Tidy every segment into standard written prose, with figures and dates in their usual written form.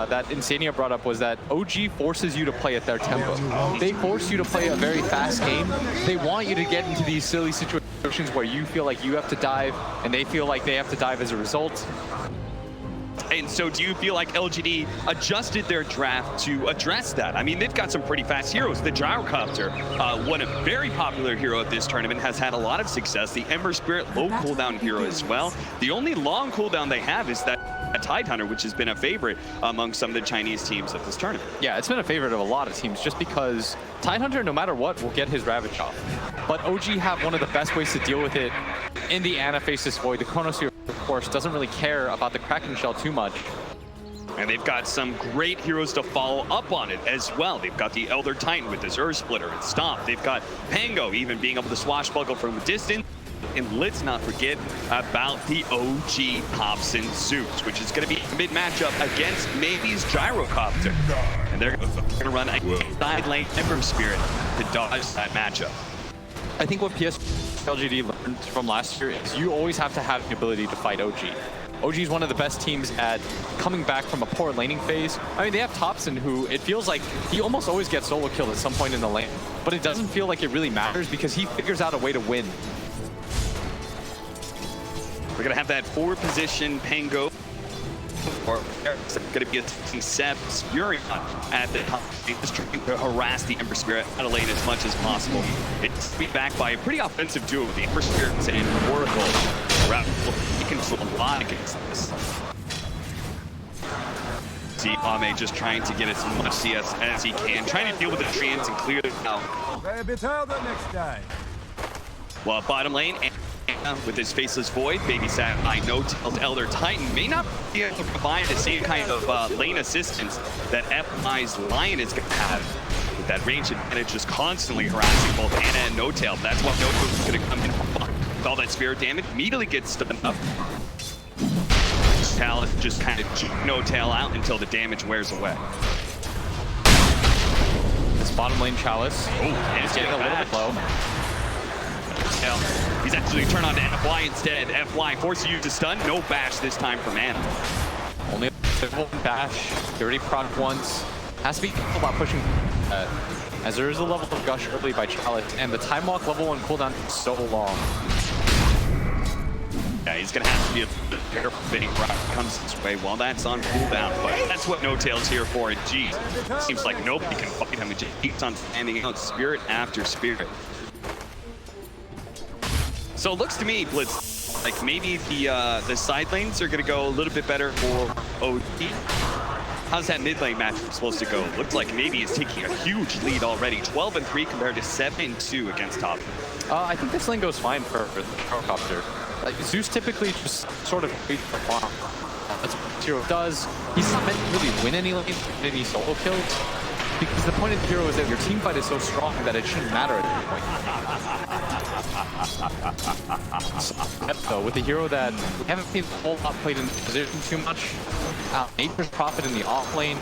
that Insania brought up was that OG forces you to play at their tempo. They force you to play a very fast game. They want you to get into these silly situations where you feel like you have to dive, and they feel like they have to dive as a result. And so do you feel like LGD adjusted their draft to address that? I mean, they've got some pretty fast heroes. The Gyrocopter, one a very popular hero of this tournament, has had a lot of success. The Ember Spirit, low cooldown hero as well. The only long cooldown they have is that Tidehunter, which has been a favorite among some of the Chinese teams at this tournament. Yeah, it's been a favorite of a lot of teams just because Tidehunter, no matter what, will get his Ravage off. But OG have one of the best ways to deal with it in the Anaphasis Void. The Chronosphere, of course, doesn't really care about the Kraken Shell too much. And they've got some great heroes to follow up on it as well. They've got the Elder Titan with his Earth Splitter and Stomp. They've got Pango even being able to swashbuckle from a distance. And let's not forget about the OG Hobson Zeus, which is going to be a mid-matchup against maybe's Gyrocopter. And they're going to run a side lane Ember Spirit to dodge that matchup. I think what Psg.Lgd learned from last year is you always have to have the ability to fight OG. OG is one of the best teams at coming back from a poor laning phase. I mean, they have Thompson, who it feels like he almost always gets solo killed at some point in the lane, but it doesn't feel like it really matters because he figures out a way to win. We're going to have that forward position Pango. Or it's going to be attacking Seb's Furion at the top. Just trying to harass the Ember Spirit out of lane as much as possible. It's beat back by a pretty offensive duo with the Ember Spirit and Oracle. He can do a lot against this. See Ame just trying to get as much CS as he can, trying to deal with the treants and clear them out. Well, bottom lane, with his Faceless Void, babysat by No-Tail's Elder Titan, may not be able to provide the same kind of lane assistance that FI's Lion is going to have. With that range advantage just constantly harassing both Ana and No-Tail. That's what No-Tail's going to come in with all that spirit damage. Immediately gets stunned up. Chalice just kind of No-Tail out until the damage wears away. This bottom lane Chalice, it's getting a little bit low. He's actually turned on to FY instead. FY forces you to stun. No bash this time from Ana. Only a one bash. He already procced once. Has to be careful about pushing as there is a level of gush early by Chalice, and the time walk level 1 cooldown is so long. Yeah, he's gonna have to be a careful bidding rock comes his way while that's on cooldown, but that's what No-Tail's here for. And geez, seems like nobody can fight him. It just keeps on standing out spirit after spirit. So it looks to me, Blitz, like maybe the side lanes are going to go a little bit better for OG. How's that mid lane matchup supposed to go? Looks like maybe he's taking a huge lead already. 12-3 compared to 7-2 against top. I think this lane goes fine for the Gyrocopter. Zeus typically just sort of waits for farm. That's what Hero does. He's not meant to really win any lane, any solo kills. Because the point of the hero is that your team fight is so strong that it shouldn't matter at that point. So with the hero that we haven't seen a whole lot played in position too much, Nature's Prophet in the off lane,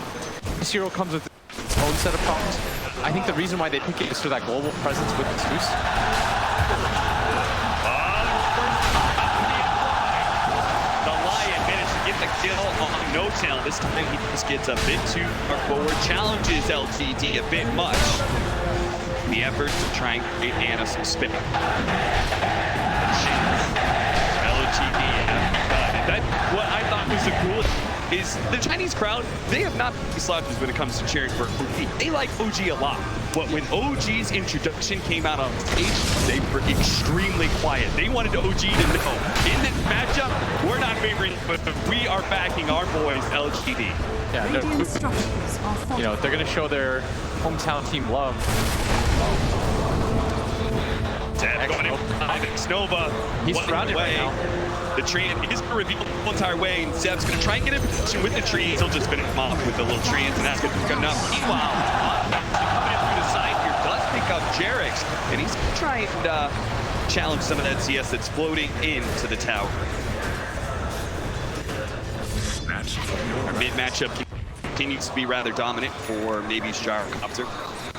this hero comes with its own set of problems. I think the reason why they pick it is for that global presence with the Zeus. Get the kill on No-Tail. This time he just gets a bit too far forward. Challenges LGD a bit much. The effort to try and create Ana some spin. LGD that what I thought was the coolest is the Chinese crowd, they have not been slouches when it comes to cheering for OG. They like OG a lot. But when OG's introduction came out on stage, they were extremely quiet. They wanted OG to know, in this matchup, we're not favoring, but we are backing our boys, LGD. Yeah, you know, they're going to show their hometown team love. Zeb going in Nova. He's surrounded right now. The tree is going to reveal the entire way, and Zeb's going to try and get in position with the trees. He'll just finish him off with the little trees, and that's good enough. Meanwhile, coming through the side here does pick up Jerix, and he's going to try and challenge some of that CS that's floating into the tower. Our mid-matchup continues to be rather dominant for maybe's Gyrocopter.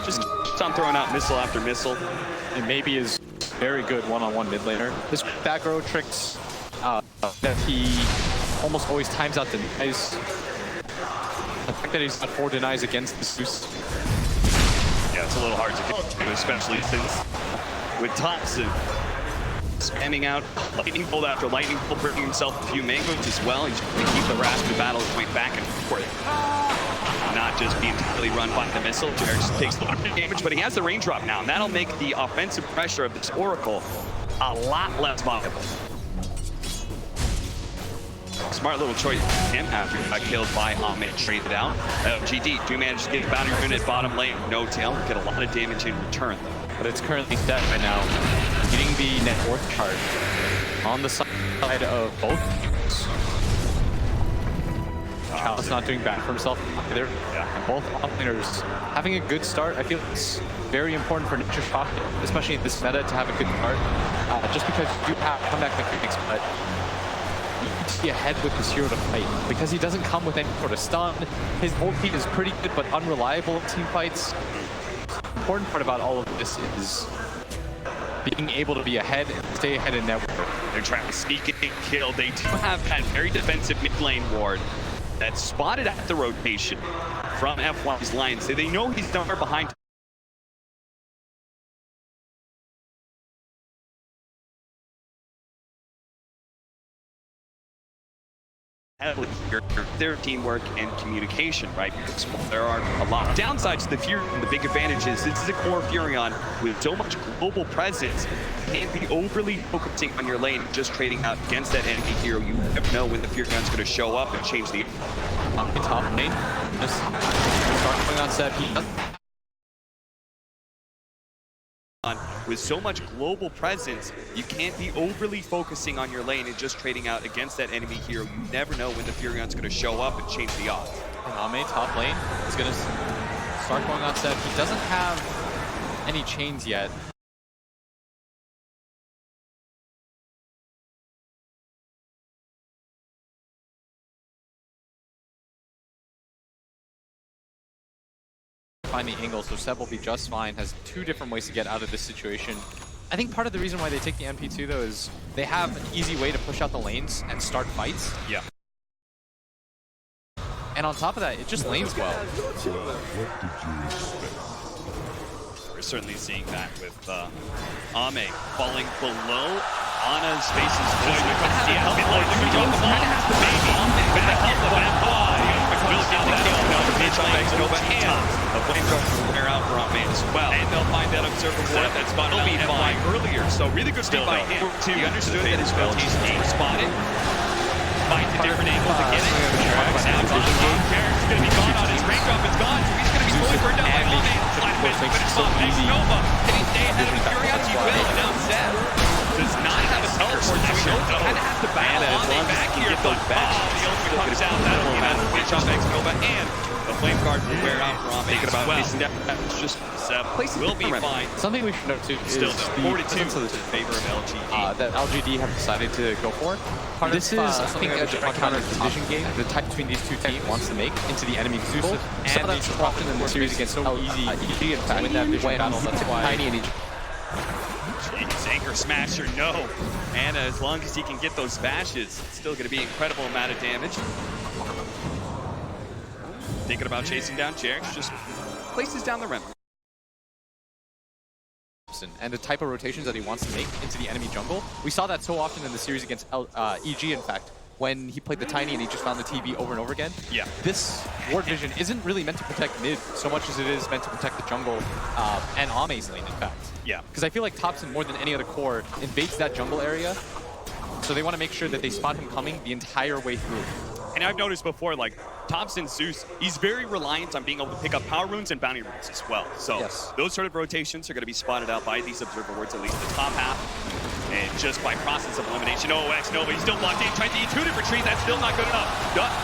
Just keeps on throwing out missile after missile. And maybe is very good one-on-one mid laner. His back row tricks that he almost always times out the nice. The fact that he's got 4 denies against the Zeus. Yeah, it's a little hard to do, especially since with Thompson spamming out lightning bolt after lightning bolt, bringing himself a few mangoes as well. He's going to keep the Raspberry battle going back and forth. Not just being totally run by the missile. Jared takes a lot of damage, but he has the raindrop now, and that'll make the offensive pressure of this Oracle a lot less viable. Smart little choice him after he got killed by Ahmed, traded out. GD do manage to get the bounty unit bottom lane, no tail, get a lot of damage in return though. But it's currently set right now, getting the net worth chart on the side of both teams. Chalice not doing bad for himself either. Yeah. And both offlaners having a good start. I feel it's very important for Nature's Pocket, especially in this meta, to have a good start. Just because you do have comeback mechanics, but you need to be ahead with this hero to fight because he doesn't come with any sort of stun. His ulti is pretty good but unreliable in team fights. The important part about all of this is being able to be ahead and stay ahead in network. They're trying to sneak and kill. They do have that very defensive mid lane ward that's spotted at the rotation from F1's line. So they know he's somewhere behind. Their teamwork and communication, right? Because there are a lot of downsides to the Furion. The big advantage is this is a core Furion with so much global presence. You can't be overly focusing on your lane, just trading out against that enemy hero. You never know when the Furion's going to show up and change the top lane. Just start going on set. He doesn't. With so much global presence, you can't be overly focusing on your lane and just trading out against that enemy hero. You never know when the Furion's going to show up and change the odds. And Ame, top lane, is going to start going on set. He doesn't have any chains yet. Find the angle, so Seb will be just fine. Has 2 different ways to get out of this situation. I think part of the reason why they take the MP2 though is they have an easy way to push out the lanes and start fights. Yeah. And on top of that, it just lanes well. We're certainly seeing that with Ame falling below. Ana's face is going to come see help. Good job, the ball has the baby. With the help of that ball, will get the kill. Now the pitch on Nova and the flamethrower out for Ame as well. And they'll find that observer ward that's spotted will be fine earlier. So really good speed by him. He understood that his abilities being spotted. Finds a different angle to get it. Now Jarek's going to be gone on his raindrop. It's gone. So he's going to be fully burned out by Ame. Finish off Nova. Can he stay ahead of Furion? He will. And now Zed does not have a teleport, so he knows he kind of has to battle Ame back here. But the ultimate comes out. That'll give out finish off Nova, and the flame guard will wear out for Ame. Thinking about facing down. It's just will be fine. Something we should note too is still the 42 in favor of LGD. That LGD have decided to go for. This is, I think, a direct counter division game. The type between these two teams wants to make into the enemy Zeus, and that's often in the series against EG. In fact, with that vision battle, that's why Tiny and EG. Jeez, Anchor Smasher, no. And as long as he can get those bashes, it's still going to be an incredible amount of damage. Thinking about chasing down Jarek, just places down the rim. And the type of rotations that he wants to make into the enemy jungle. We saw that so often in the series against EG, in fact, when he played the Tiny and he just found the TV over and over again. Yeah. This ward vision isn't really meant to protect mid so much as it is meant to protect the jungle and Ame's lane, in fact. Yeah. Because I feel like Thompson, more than any other core, invades that jungle area. So they want to make sure that they spot him coming the entire way through. And I've noticed before, like, Thompson Zeus, he's very reliant on being able to pick up power runes and bounty runes as well. So those sort of rotations are going to be spotted out by these observer wards, at least the top half. And just by process of elimination, X-Nova, he's still blocked in, trying to eat 2 different trees, that's still not good enough.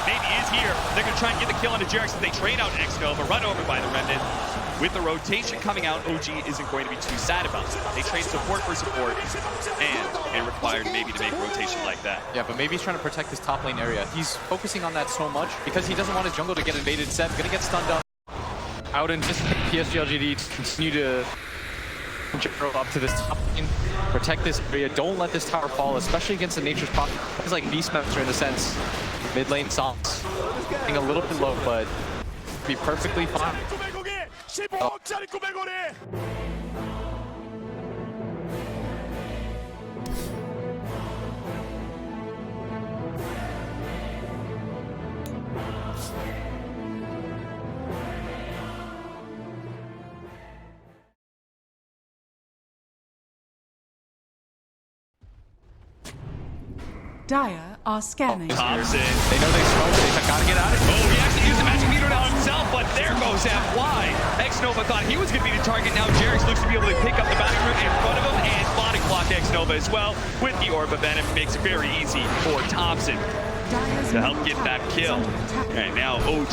Maybe is here. They're going to try and get the kill onto Jarek, so they trade out X-Nova, run over by the Remnant. With the rotation coming out, OG isn't going to be too sad about it. They trade support for support, and it required maybe to make a rotation like that. Yeah, but maybe he's trying to protect his top lane area. He's focusing on that so much because he doesn't want his jungle to get invaded. Seb gonna get stunned up. I would anticipate Psg.Lgd to continue to grow up to this top lane, protect this area. Don't let this tower fall, especially against the Nature's Pocket. It's like Beastmaster in a sense. Mid lane Soms getting a little bit low, but be perfectly fine. Dire are scanning. Thompson. They know they smoke, they gotta get out of here. Oh, he actually used the magic meter on himself, but there goes FY. Xnova thought he was going to be the target. Now Jerix looks to be able to pick up the bounty route in front of him and body clock Xnova as well with the Orb of Venom. Makes it very easy for Thompson to help get that kill. And now OG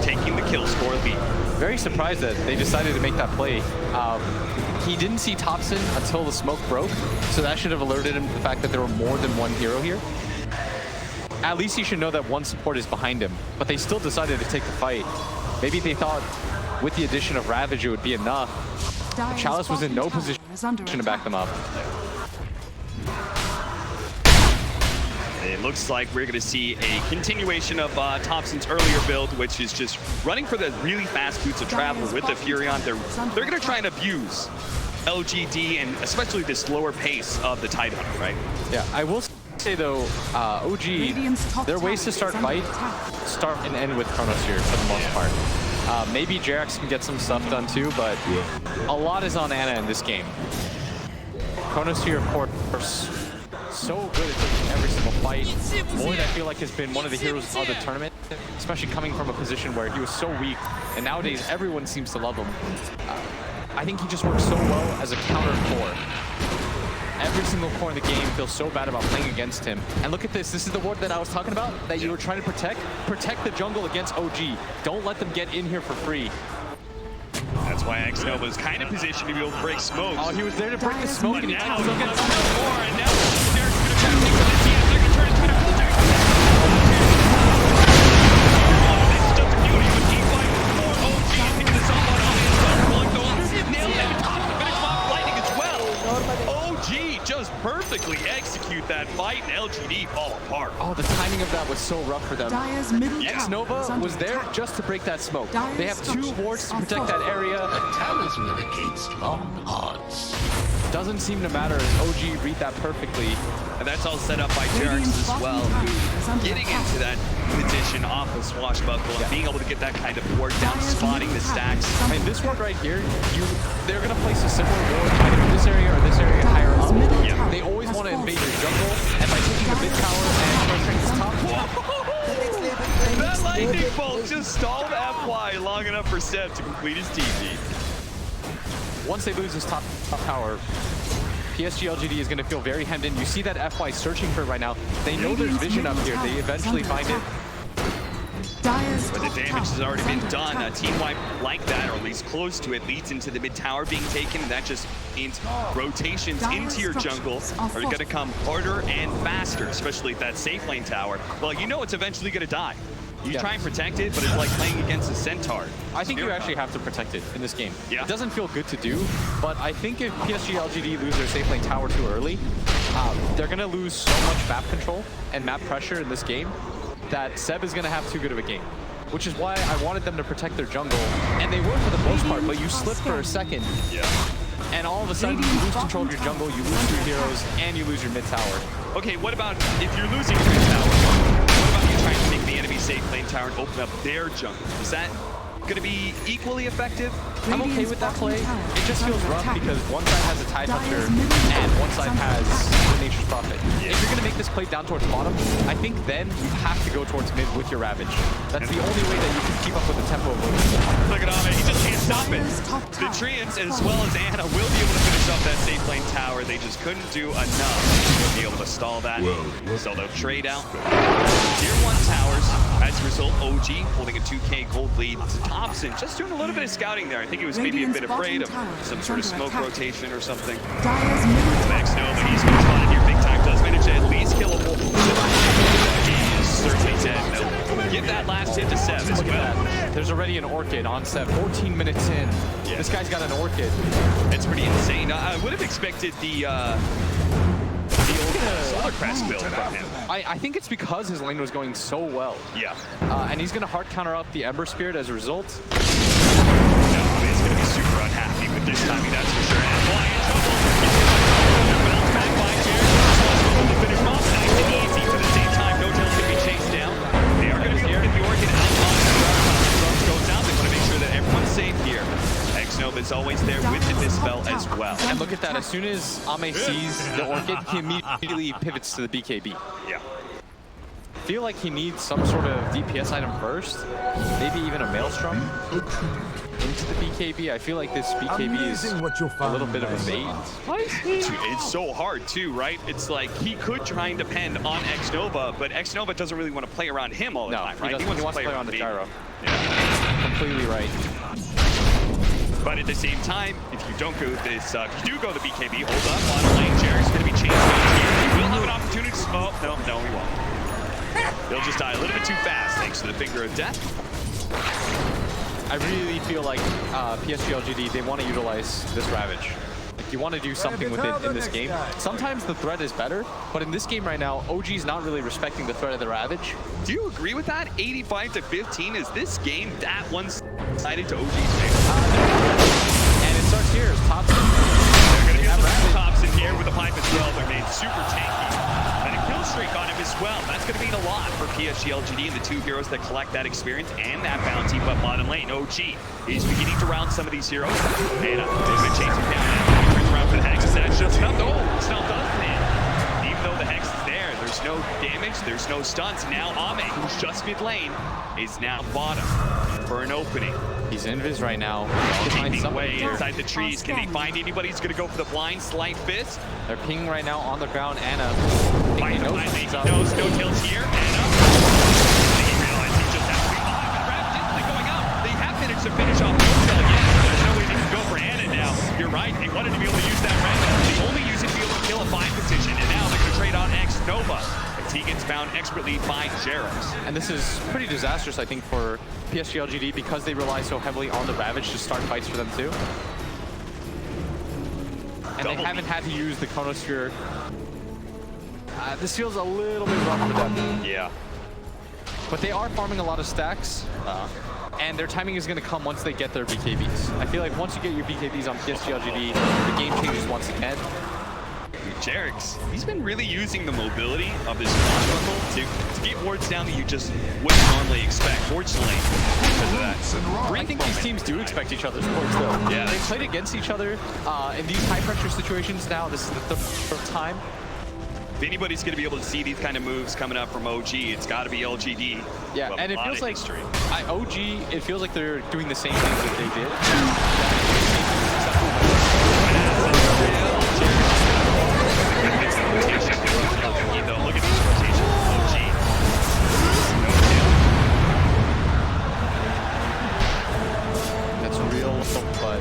taking the kill score lead. Very surprised that they decided to make that play. He didn't see Thompson until the smoke broke, so that should have alerted him to the fact that there were more than one hero here. At least he should know that one support is behind him, but they still decided to take the fight. Maybe they thought with the addition of Ravage it would be enough. But Chalice was in no position to back them up. It looks like we're going to see a continuation of Thompson's earlier build, which is just running for the really fast boots of travel with the Furion. They're going to try and abuse LGD and especially this slower pace of the Tidehunter, right? Yeah, I will say though, OG, their ways to start fight start and end with Chronosphere for the most part. Maybe Jerix can get some stuff done too, but a lot is on Ana in this game. Chronosphere, of course, so good at taking every single fight. Void, I feel like, has been one of the heroes of the tournament, especially coming from a position where he was so weak, and nowadays everyone seems to love him. I think he just works so well as a counter core. Every single core in the game feels so bad about playing against him. And look at this. This is the ward that I was talking about that you were trying to protect. Protect the jungle against OG. Don't let them get in here for free. That's why Xnova was kind of positioned to be able to break smoke. Oh, he was there to break the smoke, and he now still he's gets gonna kill more, and now Derek's gonna try to take the CS. They're gonna turn into a full Derek. This is just a beauty of a team fight for OG. Taking the someone on the inside, rolling the one, nailed it, top the finish off, lightning as well. OG just perfectly execute that fight, and LGD fall apart. Oh, the timing of that was so rough for them. Dire's middle Xnova was there just to break that smoke. They have 2 wards to protect that area. Talisman against long odds. Doesn't seem to matter as OG read that perfectly. And that's all set up by Jerix as well, who getting into that position off of Swashbuckle and being able to get that kind of ward down, spotting the stacks. I mean, this ward right here, they're going to place a similar ward either in this area or this area higher up. Yeah. They always want to invade your jungle, and by taking the mid tower and pressuring this top. That lightning bolt just stalled FY long enough for Seb to complete his TP. Once they lose this top tower, Psg.Lgd is going to feel very hemmed in. You see that FY searching for it right now. They know there's vision up here. They eventually find it. But the damage has already been done. A team wipe like that, or at least close to it, leads into the mid tower being taken. And that just means rotations into your jungle are going to come harder and faster, especially at that safe lane tower. Well, you know it's eventually going to die. You try and protect it, but it's like playing against a centaur. I think you actually have to protect it in this game. Yeah. It doesn't feel good to do, but I think if Psg.Lgd lose their safe lane tower too early, they're going to lose so much map control and map pressure in this game that Seb is going to have too good of a game. Which is why I wanted them to protect their jungle, and they were for the most part, but you slip for a second, and all of a sudden you lose control of your jungle, you lose your heroes, and you lose your mid tower. Okay, what about if you're losing your mid tower? What about you trying to make the enemy safe lane tower and open up their jungle? Is that going to be equally effective? I'm okay with that play. It just feels rough because one side has a Tidehunter and one side has the Nature's Prophet. If you're going to make this play down towards bottom, I think then you have to go towards mid with your Ravage. That's the only way that you can keep up with the tempo of Lotus. Look at Ahmed, he just can't stop it. The Treants, as well as Ana, will be able to finish off that safe lane tower. They just couldn't do enough to be able to stall that. So they'll trade out Tier 1 towers. As a result, OG holding a 2K gold lead to Thompson. Just doing a little bit of scouting there. I think he was maybe a bit afraid of some sort of smoke rotation or something. Xnova, he's been spotted here big time. Does manage to at least kill a wolf. He is certainly dead. They'll give that last hit to Seb as well. There's already an Orchid on Seb, 14 minutes in. Yeah. This guy's got an Orchid. It's pretty insane. I would have expected the old solar hard press build from him. I think it's because his lane was going so well. Yeah. And he's going to hard counter up the Ember Spirit as a result. No, Ame is going to be super unhappy with this timing, that's for sure. And Fly in trouble. Bounce back by Jared. To finish him off. Nice and easy. But at the same time, No Tail's going to be chased down. They are going to be able to get the Orchid out on the Drums goes out. They want to make sure that everyone's safe here. Xnova is always there with the Dispel as well. And look at that, as soon as Ame sees the Orchid, he immediately pivots to the BKB. Yeah. I feel like he needs some sort of DPS item first, maybe even a Maelstrom into the BKB. I feel like this BKB is a little bit of a bait. It's so hard too, right? It's like he could try and depend on Xnova, but Xnova doesn't really want to play around him all the time, right? He wants to play around the gyro. Yeah. Completely right. But at the same time, if you don't go this, if you do go the BKB, hold up, bottom lane, Jarek's going to be changed here. He will have an opportunity. Oh, no, he won't. He'll just die a little bit too fast, thanks to the Finger of Death. I really feel like Psg.Lgd, they want to utilize this Ravage. Like, you want to do something with it in this game. Sometimes the threat is better, but in this game right now, OG's not really respecting the threat of the Ravage. Do you agree with that? 85-15, is this game that one-sided to OG's favor? And it starts here as Thompson. They're going to get some Thompson here with the pipe as well. They're made super tanky. And a kill streak on him as well. That's going to mean a lot for Psg.Lgd and the two heroes that collect that experience and that bounty. But bottom lane, OG is beginning to round some of these heroes. And they've been chasing down. He turns around for the Hex. That's just enough. Oh, Snell does land. Even though the Hex is there, there's no damage, there's no stunts. Now Ame, who's just mid lane, is now bottom for an opening. He's invis right now. Keeping away inside the trees. Can they find anybody who's going to go for the blind slight fist? They're pinging right now on the ground. Anna. He knows No Tail's here. Anna. He realized he just has to be on. And Rav instantly going up. They have managed to finish off No Tail again. There's no way they can go for Anna now. You're right. They wanted to be able to use that Rav. They only use it to be able to kill a 5 position. And now they're going to trade on Xnova. He gets found expertly by Jaros. And this is pretty disastrous, I think, for Psg.Lgd because they rely so heavily on the Ravage to start fights for them too. And they haven't had to use the Chronosphere. This feels a little bit rough for them. Yeah. But they are farming a lot of stacks. And their timing is going to come once they get their BKBs. I feel like once you get your BKBs on Psg.Lgd, the game changes once again. Jarex, he's been really using the mobility of his launch to get wards down that you just wouldn't normally expect, fortunately, because of that. I think these teams do expect each other's ports, though. Yeah. They've played against each other in these high-pressure situations now. This is the third time. If anybody's going to be able to see these kind of moves coming up from OG, it's got to be LGD. Yeah, and it feels like OG, it feels like they're doing the same things that they did. Look at these rotations. OG. No tail. That's real, but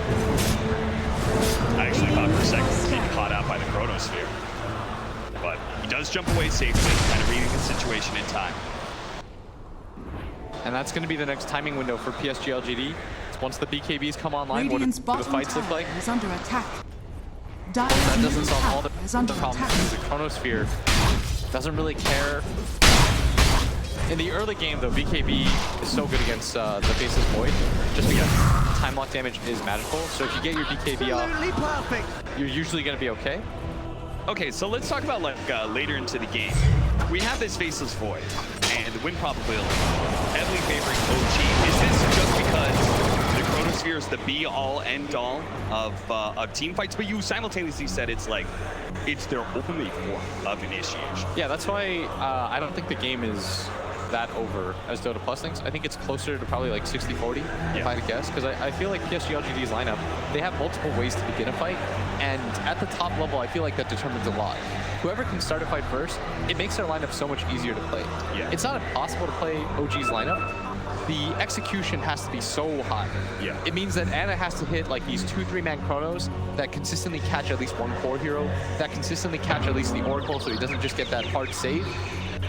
I actually thought for a second he was being caught out by the Chronosphere. But he does jump away safely, kind of reading the situation in time. And that's going to be the next timing window for Psg.Lgd. Once the BKBs come online, what do the fights look like? Is under attack. That doesn't solve all the problems because the Chronosphere doesn't really care. In the early game, though, BKB is so good against the Faceless Void, just because time lock damage is magical. So if you get your BKB off, you're usually going to be okay. Okay, so let's talk about like later into the game. We have this Faceless Void, and the win probability heavily favoring OG. Is this just because the Chronosphere is the be-all, end-all of team fights? But you simultaneously said it's like, it's their only form of initiation. Yeah, that's why I don't think the game is that over as Dota Plus thinks. I think it's closer to probably like 60-40, if I had to guess, because I feel like Psg.Lgd's lineup, they have multiple ways to begin a fight, and at the top level, I feel like that determines a lot. Whoever can start a fight first, it makes their lineup so much easier to play. Yeah. It's not impossible to play OG's lineup. The execution has to be so high. Yeah. It means that Anna has to hit like these 2-3 man chronos that consistently catch at least one core hero, that consistently catch at least the Oracle so he doesn't just get that hard save.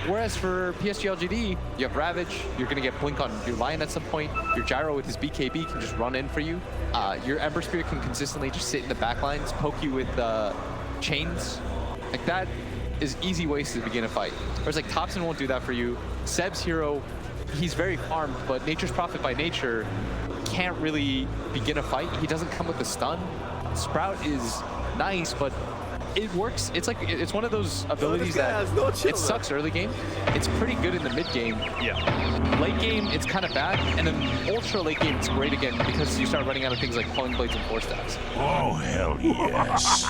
Whereas for Psg.Lgd, you have Ravage, you're going to get Blink on your Lion at some point, your Gyro with his BKB can just run in for you, your Ember Spirit can consistently just sit in the back lines, poke you with chains. Like that is easy ways to begin a fight. Whereas like Topson won't do that for you. Seb's hero, he's very farmed, but Nature's Prophet by nature can't really begin a fight. He doesn't come with the stun. Sprout is nice, but it works. It's like it's one of those abilities that it sucks early game. It's pretty good in the mid game. Yeah. Late game, it's kind of bad, and then ultra late game, it's great again because you start running out of things like Pulling Blades and Force Stabs. Oh, hell yes.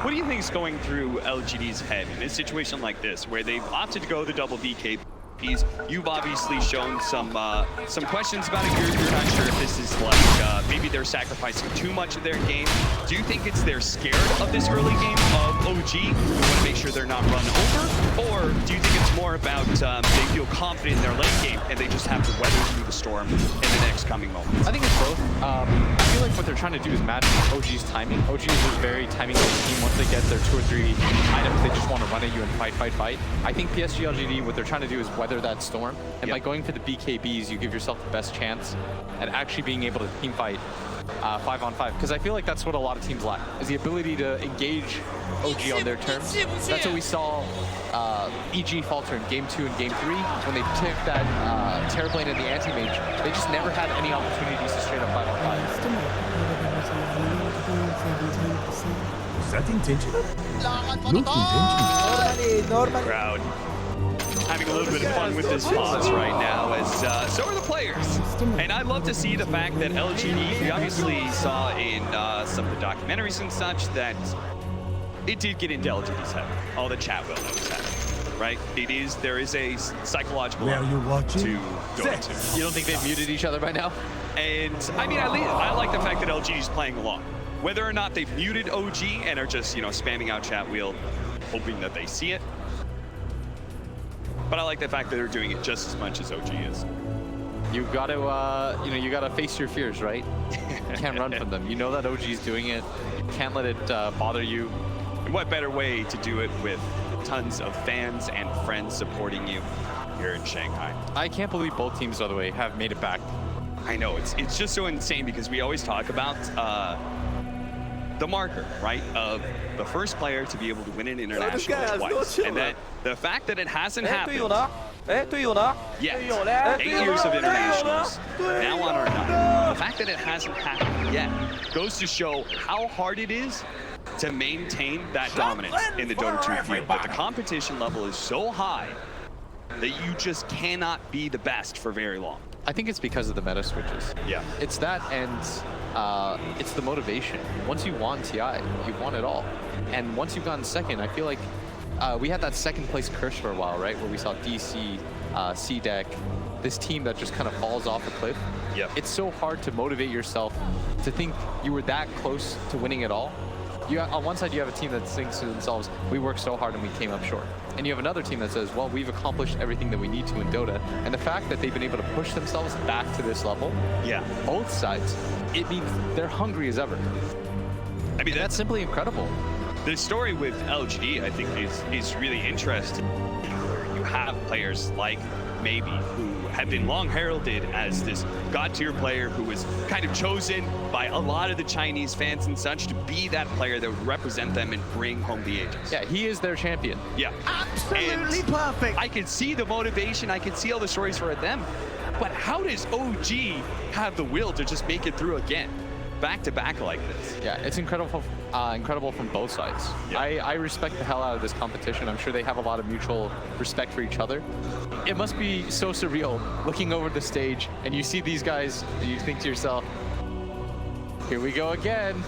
What do you think is going through LGD's head in a situation like this, where they've opted to go the double BKBs? You've obviously shown some questions about it. You're not sure if this is like maybe they're sacrificing too much of their game. Do you think it's they're scared of this early game of OG? You want to make sure they're not run over, or do you think it's more about they feel confident in their late game and they just have to weather through the storm in the next coming moments? I think it's both. I feel like what they're trying to do is match OG's timing. OG is a very timing-based team. Once they get their 2 or 3 items, they just want to run at you and fight, fight, fight. I think Psg.Lgd, what they're trying to do is weather that storm. And by going for the BKBs, you give yourself the best chance at actually being able to team fight 5-on-5. Because I feel like that's what a lot of teams lack, is the ability to engage OG on their terms. That's what we saw EG falter in Game 2 and Game 3 when they took that Terrorblade and the Anti-Mage. They just never had any opportunities to straight up 5-on-5. Is that intentional? Looked intentional. Crowd having a little bit of fun with this pause right now, as so are the players. And I love to see the fact that LGD, we obviously saw in some of the documentaries and such, that it did get into LGD's head. All the chat will knows that, right? There is a psychological element to Dota 2. You don't think they've muted each other by now? And I mean, I like the fact that LGD is playing along. Whether or not they've muted OG and are just, you know, spamming out chat wheel, hoping that they see it. But I like the fact that they're doing it just as much as OG is. You got to, you know, you got to face your fears, right? You can't run from them. You know that OG's doing it. You can't let it bother you. And what better way to do it with tons of fans and friends supporting you here in Shanghai? I can't believe both teams, by the way, have made it back. I know, it's just so insane because we always talk about the marker, right, of the first player to be able to win an international twice. And that the fact that it hasn't happened yet, 8 years of internationals, now on our 9th, the fact that it hasn't happened yet goes to show how hard it is to maintain that dominance in the Dota 2 field. But the competition level is so high that you just cannot be the best for very long. I think it's because of the meta switches. Yeah. It's that, and it's the motivation. Once you won TI, you've won it all. And once you've gotten second, I feel like we had that second place curse for a while, right? Where we saw DC, C-Deck, this team that just kind of falls off a cliff. Yep. It's so hard to motivate yourself to think you were that close to winning it all. On one side, you have a team that thinks to themselves, we worked so hard and we came up short. And you have another team that says, well, we've accomplished everything that we need to in Dota. And the fact that they've been able to push themselves back to this level, both sides, it means they're hungry as ever. I mean, that's simply incredible. The story with LGD, I think, is really interesting. You have players like Maybe, who have been long heralded as this god-tier player who was kind of chosen by a lot of the Chinese fans and such to be that player that would represent them and bring home the Aegis. Yeah, he is their champion. Yeah. Absolutely perfect. I can see the motivation, I can see all the stories for them, but how does OG have the will to just make it through again? Back to back like this. Yeah, it's incredible from both sides. Yeah. I respect the hell out of this competition. I'm sure they have a lot of mutual respect for each other. It must be so surreal looking over the stage and you see these guys and you think to yourself, here we go again.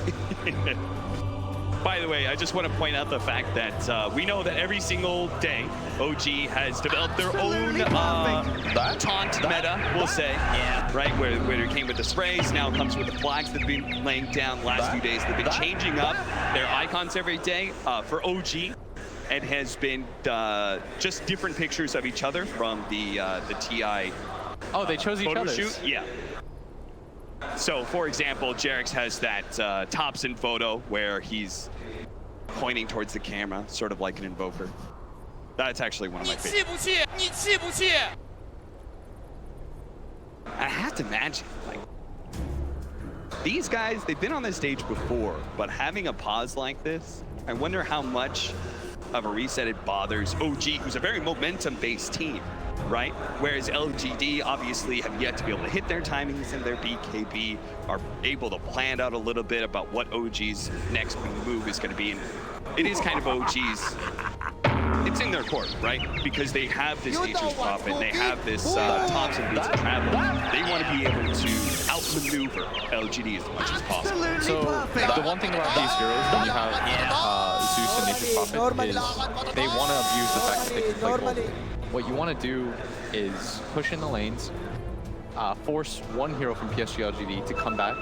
By the way, I just want to point out the fact that we know that every single day, OG has developed their own taunt meta, we'll say, right? Where it came with the sprays, now it comes with the flags that they've been laying down the last few days. They've been changing up their icons every day for OG. And has been just different pictures of each other from the TI. Oh, they chose each other. Shoot, yeah. So, for example, Jarex has that Topson photo where he's pointing towards the camera, sort of like an invoker. That's actually one of my favorites. I have to imagine, like, these guys, they've been on this stage before, but having a pause like this, I wonder how much of a reset, it bothers OG, who's a very momentum-based team, right? Whereas LGD obviously have yet to be able to hit their timings, and their BKB are able to plan out a little bit about what OG's next move is going to be. And it is kind of OG's, it's in their court, right? Because they have this Nature's Prophet, they have this Thompson Boots of Travel. They want to be able to outmaneuver LGD as much as possible. So the one thing about these heroes when you have Zeus and Nature's Prophet is they want to abuse the fact that they can play both. What you want to do is push in the lanes, force one hero from Psg.Lgd to come back,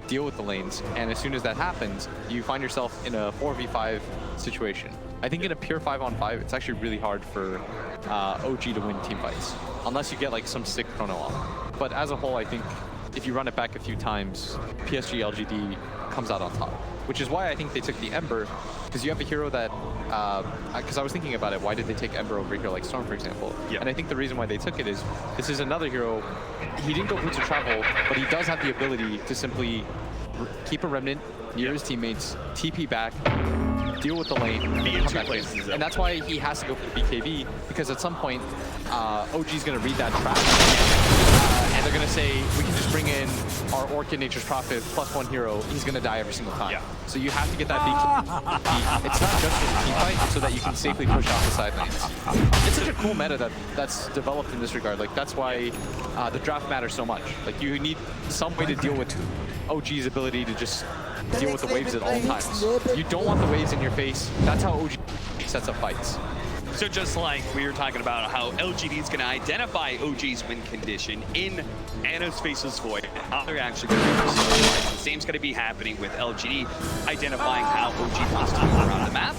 deal with the lanes, and as soon as that happens, you find yourself in a 4v5 situation. I think in a pure 5-on-5, it's actually really hard for OG to win team fights, unless you get like some sick chrono off. But as a whole, I think if you run it back a few times, Psg.Lgd comes out on top, which is why I think they took the Ember, because you have a hero that, because I was thinking about it, why did they take Ember over a hero like Storm, for example? Yep. And I think the reason why they took it is, this is another hero, he didn't go Boots of Travel, but he does have the ability to simply keep a Remnant near his teammates, TP back, deal with the lane, Be in come two back places, in. though. And that's why he has to go for the BKB, because at some point, OG's going to read that trap, and they're going to say, we can just bring in our Orchid Nature's Prophet +1 hero, he's going to die every single time. Yeah. So you have to get that BKB. It's not just for the team fight, it's so that you can safely push off the side lanes. It's such a cool meta that's developed in this regard. Like, that's why the draft matters so much. Like, you need some way to deal with OG's ability to just deal with the waves at all times. You don't want the waves in your face. That's how OG sets up fights. So just like we were talking about how LGD is going to identify OG's win condition in Anna's Faceless Void, how they're actually going to do this. The same's going to be happening with LGD, identifying how OG wants to move around the map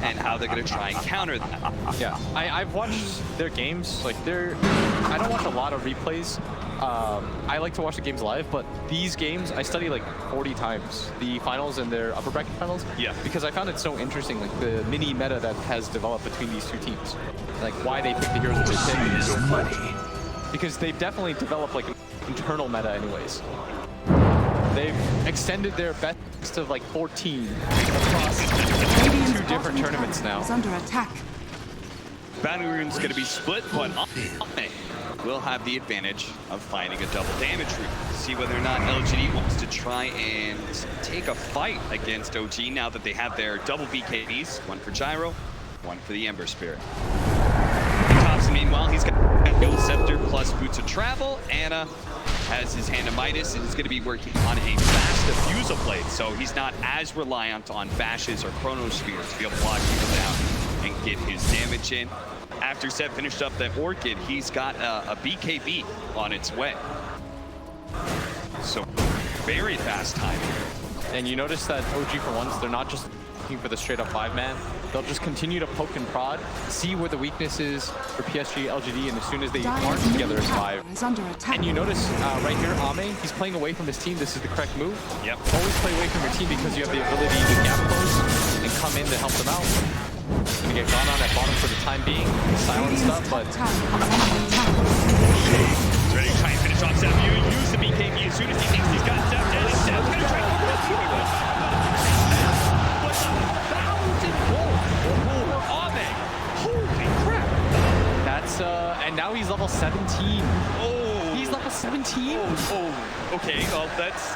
and how they're going to try and counter that. Yeah, I've watched their games. Like, I don't watch a lot of replays. I like to watch the games live, but these games I study like 40 times, the finals and their upper bracket finals. Yeah. Because I found it so interesting, like the mini meta that has developed between these two teams, like why they pick the heroes that they pick. Because they've definitely developed like an internal meta, anyways. They've extended their best of like 14 across 2 different tournaments now. Is under attack. Bounty Rune's going to be split, but Ame will have the advantage of finding a double damage rune. See whether or not LGD wants to try and take a fight against OG now that they have their double BKBs, one for Gyro, one for the Ember Spirit. Thompson, meanwhile, he's got Gold Scepter plus Boots of Travel. Anna has his Hand of Midas and is going to be working on a fast diffusal blade, so he's not as reliant on bashes or chronospheres to be able to lock people down and get his damage in. After Seb finished up that Orchid, he's got a BKB on its way. So very fast timing. And you notice that OG for once, they're not just looking for the straight up 5-man. They'll just continue to poke and prod, see where the weakness is for Psg.Lgd, and as soon as they march together as 5. Is under attack. And you notice right here, Ame, he's playing away from his team. This is the correct move. Yep. Always play away from your team because you have the ability to gap close and come in to help them out. Gonna get gone on at bottom for the time being, silent stuff, but Tower is under attack. He's ready to try and finish off Seb. You use the BKB as soon as he thinks he's got Seb dead, and Seb's gonna try to rescue him. But a 1,000 gold for Ame. Holy crap. that's, and now he's level 17. Oh. He's level 17? Oh, okay. Well, that's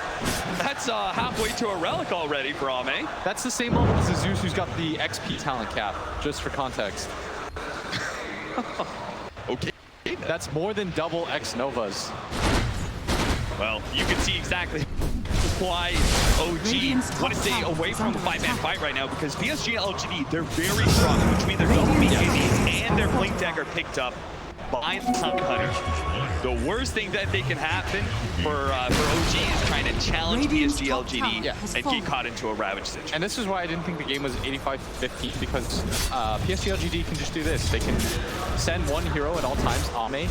halfway to a relic already for Ame. That's the same level as Zeus, who's got the XP talent cap, just for context. Okay. That's more than double X Novas. Well, you can see exactly why OG want to stay away from the 5-man fight right now, because Psg.Lgd, they're very strong between their double BKBs and their Blink Dagger picked up by the Hunt Hunter. The worst thing that they can happen for OG is trying to challenge Psg.Lgd and get caught into a Ravage situation. And this is why I didn't think the game was 85-15, because Psg.Lgd can just do this. They can send one hero at all times, Ame.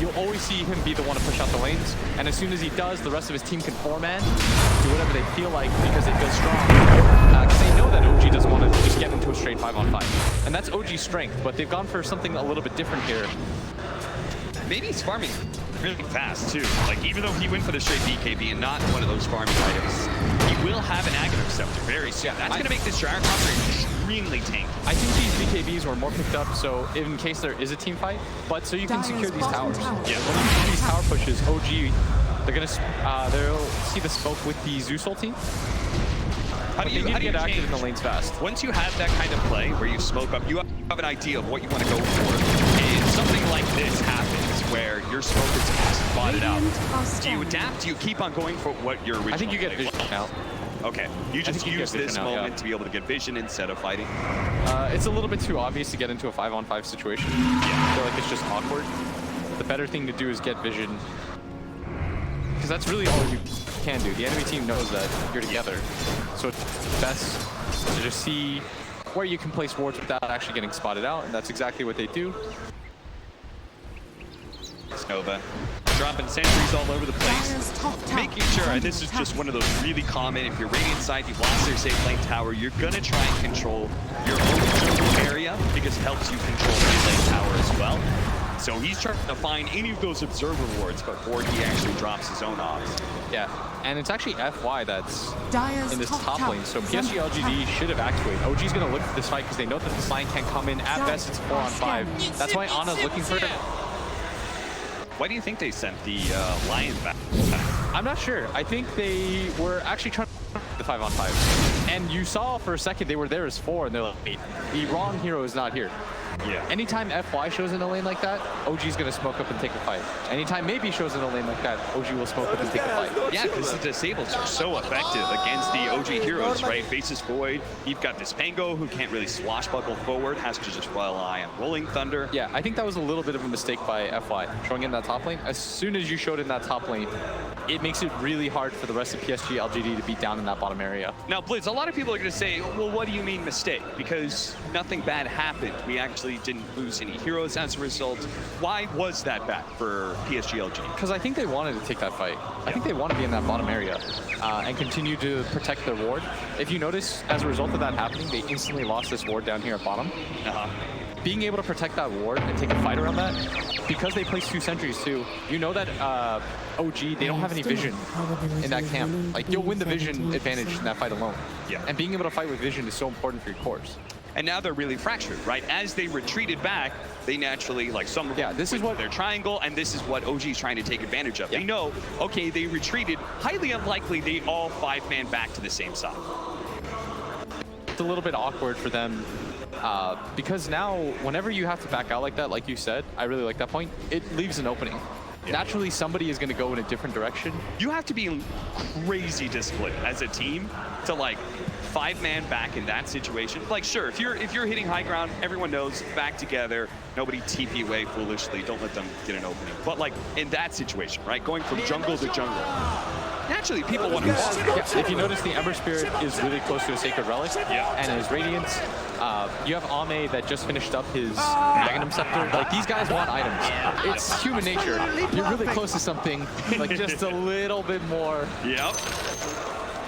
You'll always see him be the one to push out the lanes, and as soon as he does, the rest of his team can 4-man, do whatever they feel like because they feel strong. Because they know that OG doesn't want to just get into a straight 5-on-5. And that's OG's strength, but they've gone for something a little bit different here. Maybe he's farming really fast too. Like even though he went for the straight BKB and not one of those farming items, he will have an Aghanim Scepter very soon. That's going to make this Gyrocopter extremely tanky. I think these BKBs were more picked up so in case there is a team fight, but so you can secure these towers. Yeah. When you do these tower pushes, OG, they'll see the smoke with the Zeus ulti. How do you get active change? in the lanes fast? Once you have that kind of play where you smoke up, you have an idea of what you want to go for. And something like this happens where your smoke is spotted out. Do you adapt? Do you keep on going for what your original I think you get play vision was? now. Okay, you just use this moment to be able to get vision instead of fighting. It's a little bit too obvious to get into a 5-on-5 situation. I feel like it's just awkward. The better thing to do is get vision. Because that's really all you can do. The enemy team knows that you're together. So it's best to just see where you can place wards without actually getting spotted out, and that's exactly what they do. Nova dropping sentries all over the place, making sure, and this is just one of those really common, if you're Radiant side, you've lost their safe lane tower, you're gonna try and control your own jungle area because it helps you control the lane tower as well. So he's trying to find any of those observer wards before he actually drops his own ops. Yeah, and it's actually FY that's in this top lane, so Psg.Lgd should have activated. OG's gonna look for this fight because they know that this line can't come in. At best, it's 4-on-5. That's why Ana's looking for it. Why do you think they sent the Lion back? I'm not sure. I think they were actually trying to the 5-on-5. And you saw for a second they were there as 4, and they're like, wait, the wrong hero is not here. Yeah. Anytime FY shows in a lane like that, OG's gonna smoke up and take a fight. Anytime maybe shows in a lane like that, OG will smoke up and take a fight. Yeah, because the disables are so effective against the OG heroes, right? Faces Void, you've got this Pango who can't really swashbuckle forward, has to just rely on Rolling Thunder. Yeah, I think that was a little bit of a mistake by FY, showing in that top lane. As soon as you showed in that top lane, it makes it really hard for the rest of Psg.Lgd to beat down in that bottom area. Now, Blitz, a lot of people are going to say, well, what do you mean mistake? Because nothing bad happened. We actually didn't lose any heroes as a result. Why was that bad for Psg.Lgd? Because I think they wanted to take that fight. I think they want to be in that bottom area and continue to protect their ward. If you notice, as a result of that happening, they instantly lost this ward down here at bottom. Being able to protect that ward and take a fight around that, because they place 2 sentries too, you know that OG, they don't have any vision in that camp. Like, you'll win the vision advantage in that fight alone. Yeah. And being able to fight with vision is so important for your cores. And now they're really fractured, right? As they retreated back, they naturally, like some this is what their triangle, and this is what OG is trying to take advantage of. They know, okay, they retreated, highly unlikely they all 5-man back to the same side. It's a little bit awkward for them because now whenever you have to back out like that, like you said, I really like that point, it leaves an opening. Naturally, somebody is going to go in a different direction. You have to be crazy disciplined as a team to like 5-man back in that situation. Like, sure, if you're hitting high ground, everyone knows, back together, nobody TP away foolishly, don't let them get an opening. But like in that situation, right, going from jungle to jungle, naturally people want to walk. Yeah, if you notice, the Ember Spirit is really close to a Sacred Relic, and his Radiance. You have Ame that just finished up his Aghanim Scepter. Like, these guys want items. It's human nature. You're really close to something, like just a little bit more. Yep.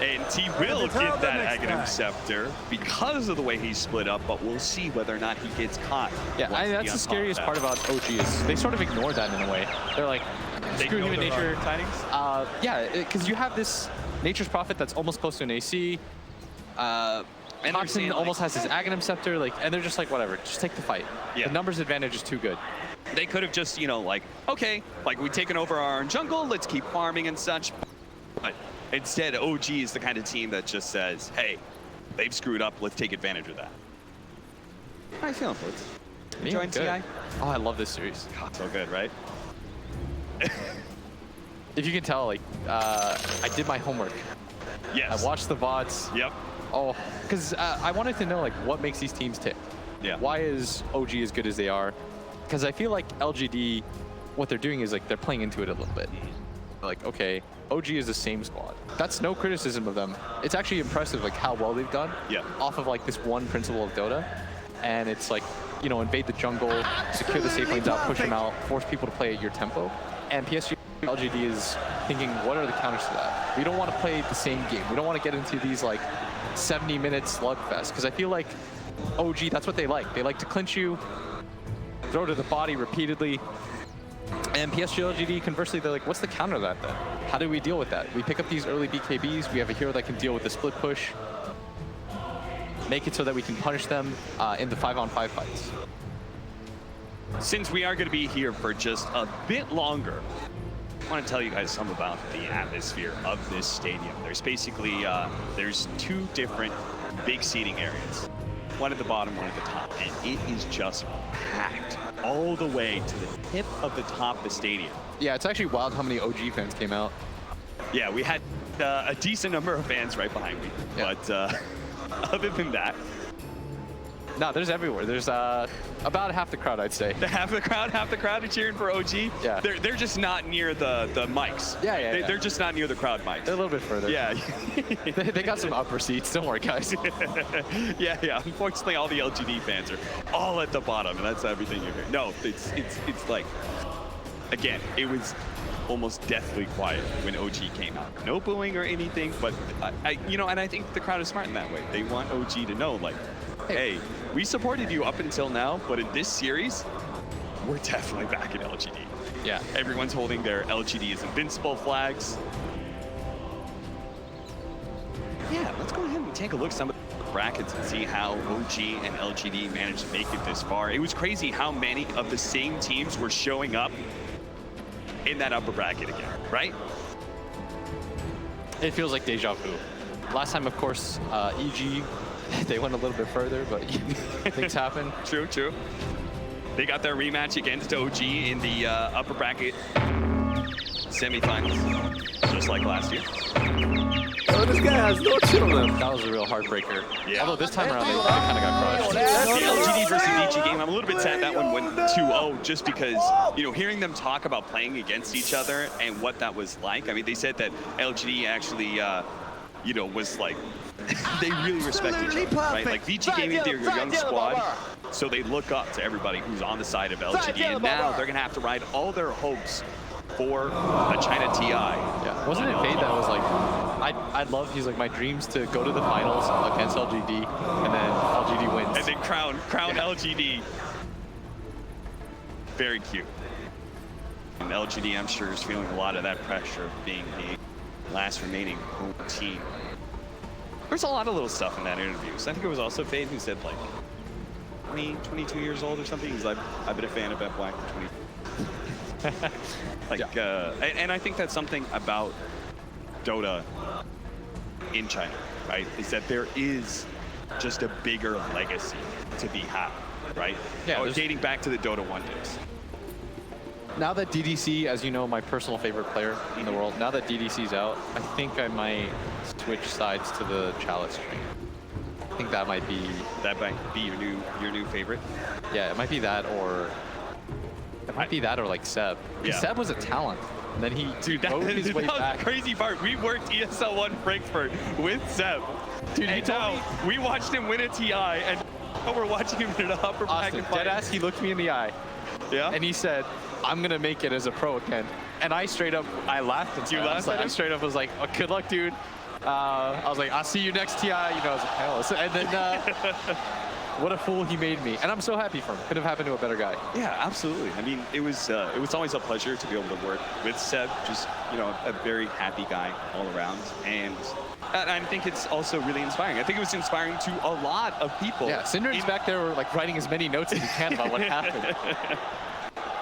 And he will get that Aghanim Scepter because of the way he's split up, but we'll see whether or not he gets caught. Yeah, that's the scariest part about OG is they sort of ignore that in a way. They're like, screw human nature. Yeah, because you have this Nature's Prophet that's almost close to an AC. And Toxin almost has his Aghanim Scepter, like, and they're just like, whatever, just take the fight. Yeah. The numbers advantage is too good. They could have just, you know, like, okay, like we've taken over our own jungle, let's keep farming and such. But instead, OG is the kind of team that just says, hey, they've screwed up, let's take advantage of that. How are you feeling, Blitz? Enjoying TI? Oh, I love this series. God, so good, right? If you can tell, like, I did my homework. Yes. I watched the VODs. Yep. Oh, because I wanted to know, like, what makes these teams tick. Yeah. Why is OG as good as they are? Because I feel like LGD, what they're doing is, like, they're playing into it a little bit. Like, okay, OG is the same squad. That's no criticism of them. It's actually impressive, like, how well they've done. Yeah. Off of, like, this one principle of Dota. And it's like, you know, invade the jungle, secure the safe lanes out, push them out, force people to play at your tempo. And Psg.Lgd is thinking, what are the counters to that? We don't want to play the same game. We don't want to get into these, like, 70-minute slugfest. Because I feel like OG, that's what they like. They like to clinch you, throw to the body repeatedly. And Psg.Lgd, conversely, they're like, what's the counter to that then? How do we deal with that? We pick up these early BKBs. We have a hero that can deal with the split push. Make it so that we can punish them in the 5-on-5 fights. Since we are going to be here for just a bit longer, I want to tell you guys some about the atmosphere of this stadium. There's basically, there's 2 different big seating areas. One at the bottom, one at the top, and it is just packed all the way to the tip of the top of the stadium. Yeah, it's actually wild how many OG fans came out. Yeah, we had a decent number of fans right behind me, Yeah. but other than that, No, there's everywhere. There's about half the crowd, I'd say. half the crowd are cheering for OG. Yeah. They're just not near the mics. Yeah. They're just not near the crowd mics. They're a little bit further. Yeah. They got some upper seats. Don't worry, guys. yeah. Unfortunately, all the LGD fans are all at the bottom, and that's everything you hear. No, it's like, again, it was almost deathly quiet when OG came out. No booing or anything, but and I think the crowd is smart in that way. They want OG to know, like, hey, we supported you up until now, but in this series, we're definitely back in LGD. Yeah. Everyone's holding their LGD is invincible flags. Yeah, let's go ahead and take a look at some of the brackets and see how OG and LGD managed to make it this far. It was crazy how many of the same teams were showing up in that upper bracket again, right? It feels like deja vu. Last time, of course, EG, they went a little bit further, but things happen. True. They got their rematch against OG in the upper bracket semifinals, just like last year. Oh, this guy has no children. That was a real heartbreaker. Yeah. Although this time around, they kind of got crushed. The LGD versus EG game, I'm a little bit sad that one went 2-0 just because, hearing them talk about playing against each other and what that was like. I mean, they said that LGD actually, was like, they really respect each other, right? Like VG Gaming, they're a young squad, so they look up to everybody who's on the side of LGD, and now they're gonna have to ride all their hopes for a China TI. Yeah. Wasn't it Fade that was like, I'd love, he's like, my dreams to go to the finals against LGD, and then LGD wins. And then crown LGD. Very cute. And LGD, I'm sure, is feeling a lot of that pressure of being the last remaining home team. There's a lot of little stuff in that interview. So I think it was also Fade who said, like, 22 years old or something. He's like, I've been a fan of FY for 20. And I think that's something about Dota in China, right? Is that there is just a bigger legacy to be had, right? Yeah, dating back to the Dota 1 days. Now that DDC, as you know, my personal favorite player in the world, now that DDC's out, I think I might switch sides to the Chalice stream. I think that might be your new favorite. Yeah, it might be that, or like Seb. Yeah. Seb was a talent. And then he rode his way that was back. the crazy part. We worked ESL 1 Frankfurt with Seb. Dude, and now we watched him win a TI, and now we're watching him in an upper bracket fight. Deadass, he looked me in the eye. Yeah. And he said, I'm going to make it as a pro again. And I laughed. And you laughed at him? I straight up was like, oh, good luck, dude. I was like, I'll see you next TI. I was like, hell. And then, what a fool he made me. And I'm so happy for him. Could have happened to a better guy. Yeah, absolutely. I mean, it was always a pleasure to be able to work with Seb. Just, a very happy guy all around. And I think it's also really inspiring. I think it was inspiring to a lot of people. Yeah, Syndrake's back there like writing as many notes as he can about what happened.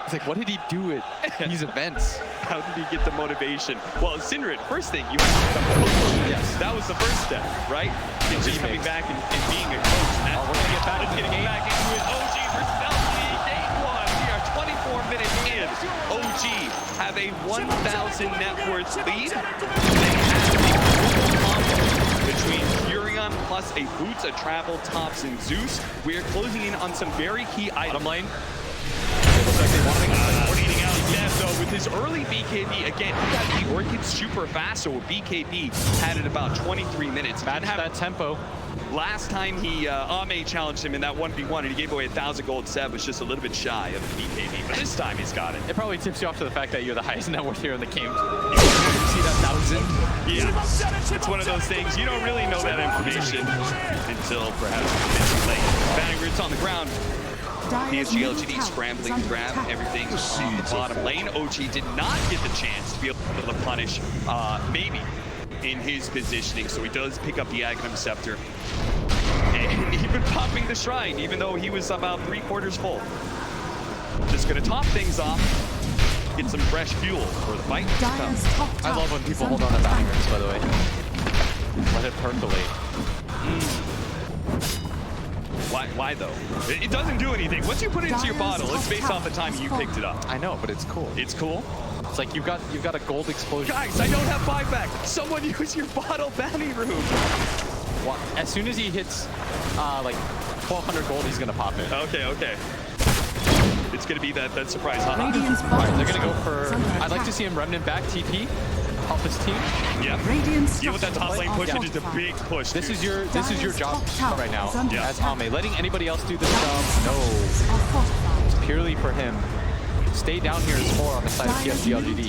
It's like, what did he do at these events? How did he get the motivation? Well, Syndrake, first thing, you have to become a coach. Yes. That was the first step, right? And just coming back and being a coach. And that's we're going to get back into the game. Back into it. OG versus LG, game 1. We are 24 minutes in. OG have a 1,000 net worth lead. They have a combo between Furion plus a Boots, a Travel, Tops, and Zeus. We are closing in on some very key items. Bottom lane. Bleeding out death, though, with his early BKB. Again, he got the Orchid super fast, so BKB had it about 23 minutes. Match that tempo. Last time Ame challenged him in that 1v1 and he gave away 1,000 gold. Seb was just a little bit shy of the BKB, but this time he's got it. It probably tips you off to the fact that you're the highest net worth here in the game. You see that 1,000? Yeah, it's one of those things. You don't really know that information until perhaps it's too late. Batting Ritz on the ground. Psg.Lgd scrambling to grab everything on the bottom lane. OG did not get the chance to be able to punish maybe in his positioning, so he does pick up the Aghanim Scepter. And even popping the Shrine, even though he was about 3/4 full. Just gonna top things off, get some fresh fuel for the fight to come. I love when people hold on to bangers, by the way. Let it percolate. Why though? It doesn't do anything. Once you put it into your bottle, it's based off the time you picked it up. I know, but it's cool. It's cool? It's like you've got a gold explosion. Guys, I don't have buyback. Someone use your bottle bounty room. Well, as soon as he hits like 1,200 gold, he's gonna pop it. Okay. It's gonna be that surprise. Alright, they're gonna go for. I'd like to see him Remnant back TP, help his team. Yeah. Deal with that top lane push. It is a big push. This is your job right now as Ame. Letting anybody else do this job, no. It's purely for him. Stay down here as 4 on the side of Psg.Lgd.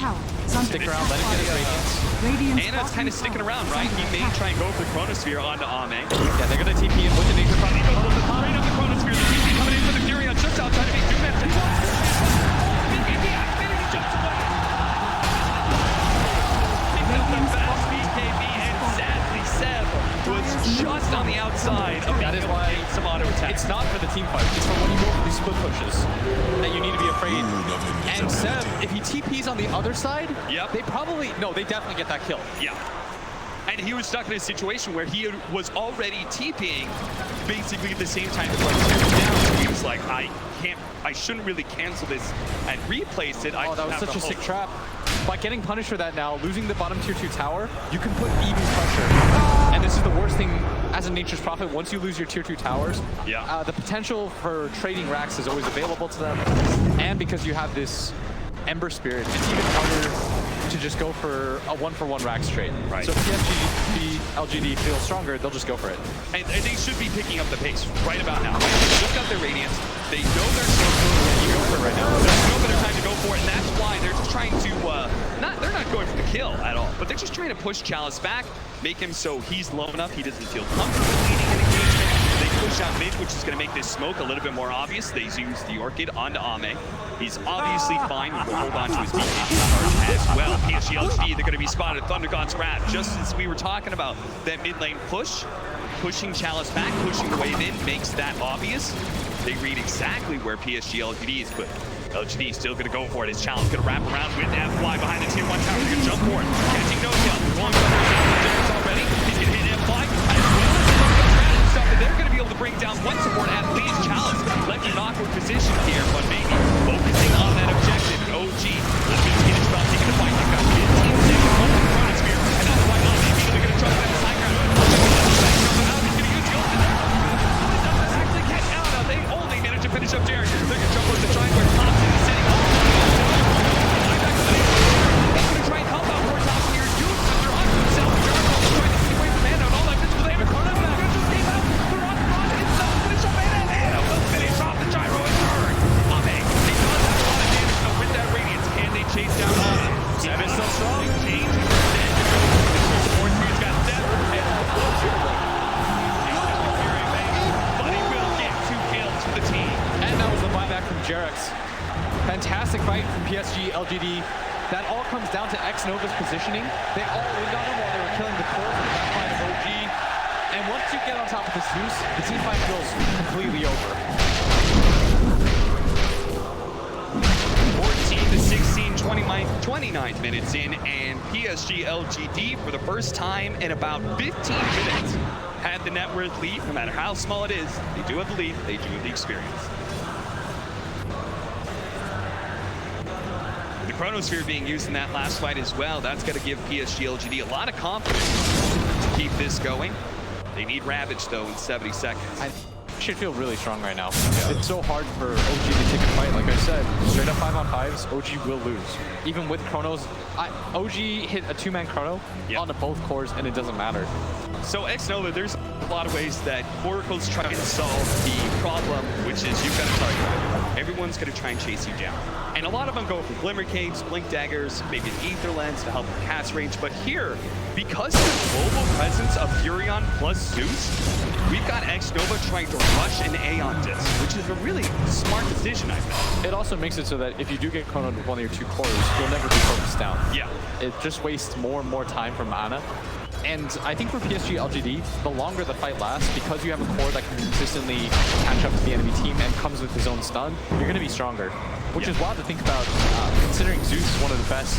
Stick around, let him get his Radiance. Anna's kind of sticking around, right? He may try and go for the Chronosphere onto Ame. Yeah, they're gonna TP in with the Nature Prod. He goes straight up the Chronosphere. The TP coming in for the Furion just outside of 8 2 just on the outside of that is why some auto attack. It's not for the team fight. It's for when you go for these split pushes that you need to be afraid. And Seb, if he TPs on the other side, they definitely get that kill. Yeah. And he was stuck in a situation where he was already TPing basically at the same time the fight was down. So he was like, I shouldn't really cancel this and replace it. Oh, that was such a sick trap. By getting punished for that now, losing the bottom tier 2 tower, you can put even pressure. And this is the worst thing as a Nature's Prophet. Once you lose your tier 2 towers, the potential for trading racks is always available to them. And because you have this Ember Spirit, it's even harder to just go for a 1-for-1 rack trade. Right. So if Psg.Lgd feels stronger, they'll just go for it. And they should be picking up the pace right about now. They just got their Radiance. They know they're so good. You go for it right now. There's no better time to go for it, and that's why they're just trying to, they're not going for the kill at all, but they're just trying to push Chalice back, make him so he's low enough, he doesn't feel comfortable leading an engagement. They push out mid, which is going to make this smoke a little bit more obvious. They use the Orchid onto Ame. He's obviously fine. He will hold on to his beacon as well. Psg.Lgd, they're going to be spotted. Thunder God's Wrath, just as we were talking about that mid lane push, pushing Chalice back, pushing the wave in, makes that obvious. They read exactly where Psg.Lgd is put. LGD still going to go for it. His Chalice going to wrap around with that fly behind the tier 1 tower. He's going to jump for it. Catching no kill. Long difference already. He's going to hit F-Fly. As well as stuff that they're going to be able to bring down one support at least. Chalice left in an awkward position here, but maybe focusing on that objective. OG, a little bit skittish about taking the fight. They've got 15 seconds on the Chronosphere, and that's why not. Maybe they're going to try to find the high ground. He's going to use the ult. Doesn't actually catch out. Now they only managed to finish up Derek. They're going to jump over the triangle. Thompson is sitting on. They're going to try and help out for Thompson here. Use the they're on themselves. Jericho trying to keep away from Mano. All that visible damage. They're going to just keep out. They're on the run. Himself finish up Mano. Mano will finish off the gyro in turn. Ame, he does have a lot of damage though with that Radiance. Can they chase down Ame? Seven still strong. Change instead to go for the support. He's got Seth and but he will get 2 kills for the team. And that was the buyback from Jerex. Fantastic fight from Psg.Lgd. That all comes down to X-Nova's positioning. They all leaned on him while they were killing the core from the backline of OG. And once you get on top of the Zeus, the team fight feels completely over. 14 to 16, 29th minutes in, and Psg.Lgd for the first time in about 15 minutes had the net worth lead. No matter how small it is, they do have the lead, they do have the experience. The Chronosphere being used in that last fight as well, that's going to give Psg.Lgd a lot of confidence to keep this going. They need Ravage though in 70 seconds. Should feel really strong right now. It's so hard for OG to take a fight. Like I said, straight up 5-on-5s, OG will lose. Even with Chronos, OG hit a 2-man Chrono onto both cores and it doesn't matter. So X-Nova, there's a lot of ways that Oracle's trying to solve the problem, which is you've got a target. Everyone's going to try and chase you down. And a lot of them go for Glimmer Caves, Blink Daggers, maybe an Ether Lens to help with cast range. But here, because of the global presence of Furion plus Zeus, we've got X-Nova trying to rush an A on this, which is a really smart decision, I think. It also makes it so that if you do get chronoed with one of your two cores, you'll never be focused down. Yeah. It just wastes more and more time from Ana. And I think for PSG.Lgd, the longer the fight lasts, because you have a core that can consistently catch up to the enemy team and comes with his own stun, you're going to be stronger. Which is wild to think about, considering Zeus is one of the best.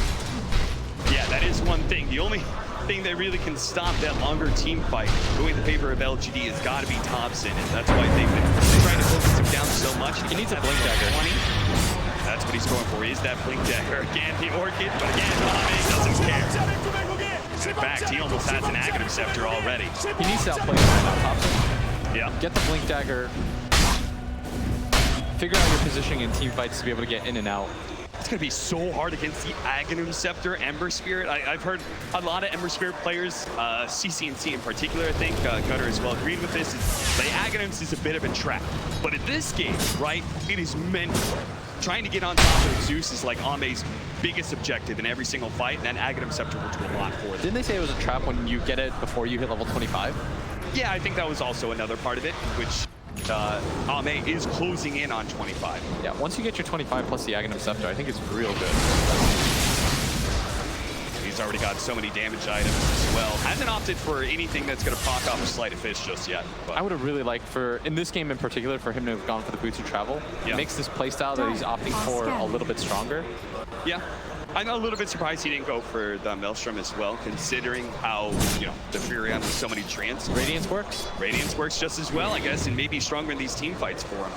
Yeah, that is one thing. The only thing that really can stop that longer team fight going in favor of LGD has got to be Thompson, and that's why they've been trying to focus him down so much. He needs a blink dagger. 20. That's what he's going for. Is that blink dagger again? The Orchid, but again, Ame doesn't care. In fact, he almost has an Aghanim Scepter already. He needs to outplay right now, Thompson. Yeah. Get the blink dagger. Figure out your positioning in team fights to be able to get in and out. It's going to be so hard against the Aghanim Scepter, Ember Spirit. I've heard a lot of Ember Spirit players, CCNC in particular, I think, Gunnar as well agreed with this. The Aghanims is a bit of a trap. But in this game, right, it is meant for it. Trying to get on top of Zeus is like Ame's biggest objective in every single fight, and that Aghanim Scepter will do a lot for them. Didn't they say it was a trap when you get it before you hit level 25? Yeah, I think that was also another part of it, which Ame is closing in on 25. Yeah, once you get your 25 plus the Aghanim Scepter, I think it's real good. He's already got so many damage items as well. Hasn't opted for anything that's going to proc off a Sleight of Fist just yet. But I would have really liked for, in this game in particular, for him to have gone for the Boots of Travel. Yeah. It makes this playstyle that he's opting for a little bit stronger. yeah, I'm a little bit surprised he didn't go for the Maelstrom as well, considering how, you know, the Furion has so many trance. Radiance works. Radiance works just as well, I guess, and maybe stronger in these team fights for him.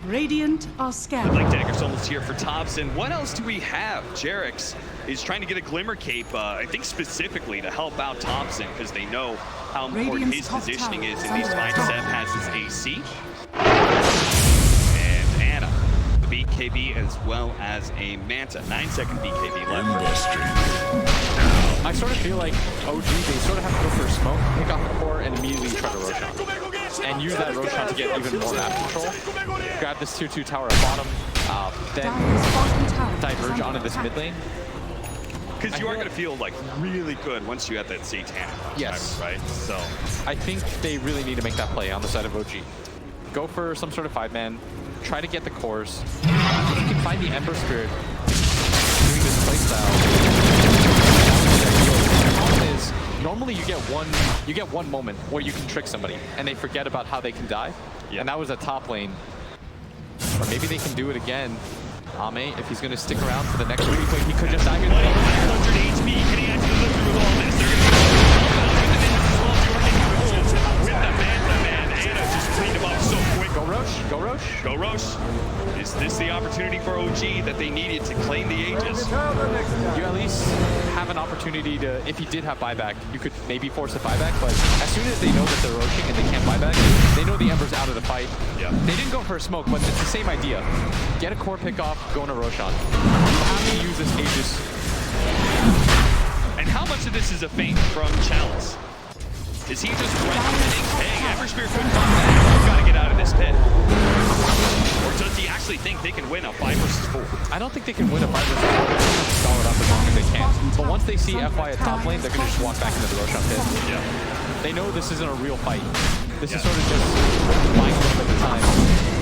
Radiant are scared. Like Dagger's almost here for Thompson. What else do we have? Jerix is trying to get a Glimmer Cape, I think specifically to help out Thompson, because they know how important his positioning is in these fights. Seb has his AC. And Ana, the BKB as well as a Manta. 9-second BKB left. I sort of feel like OG, they sort of have to go for a smoke, pick off the core, and immediately try to Roshan. And use that Roshan to get even more map control. Grab this tier 2 tower at bottom, then diverge onto this mid lane. Because you are going to feel like really good once you have that Satanic. Yes. Right? So I think they really need to make that play on the side of OG. Go for some sort of 5-man, try to get the cores. If you can find the Ember Spirit doing this playstyle, the problem is, normally you get one moment where you can trick somebody and they forget about how they can die. Yeah. And that was a top lane. Or maybe they can do it again. Ame, if he's going to stick around for the next week, he could just die. 100 HP. Can he actually live through all this? They're going to with the man. Ana just cleaned him up so quick. Go Roche, go Roche. Go Roche. Is this the opportunity for OG that they needed to claim the Aegis? You at least have an opportunity to, if he did have buyback, you could maybe force a buyback, but as soon as they know that they're roaching and they can't buyback, they know the Ember's out of the fight. Yeah. They didn't go for a smoke, but it's the same idea. Get a core pick off, go into Roshan. You have to use this Aegis. And how much of this is a feint from Chalice? Is he just recommending, hey, Ember Spirit could come back, we've got to get out of this pit? Or does he actually think they can win a 5 versus 4? I don't think they can win a 5 versus 4. They're going to stall it up as long as they can. But once they see FY at top lane, they're going to just walk back into the Roshan pit. Yeah. They know this isn't a real fight. This is sort of just buying them at the time.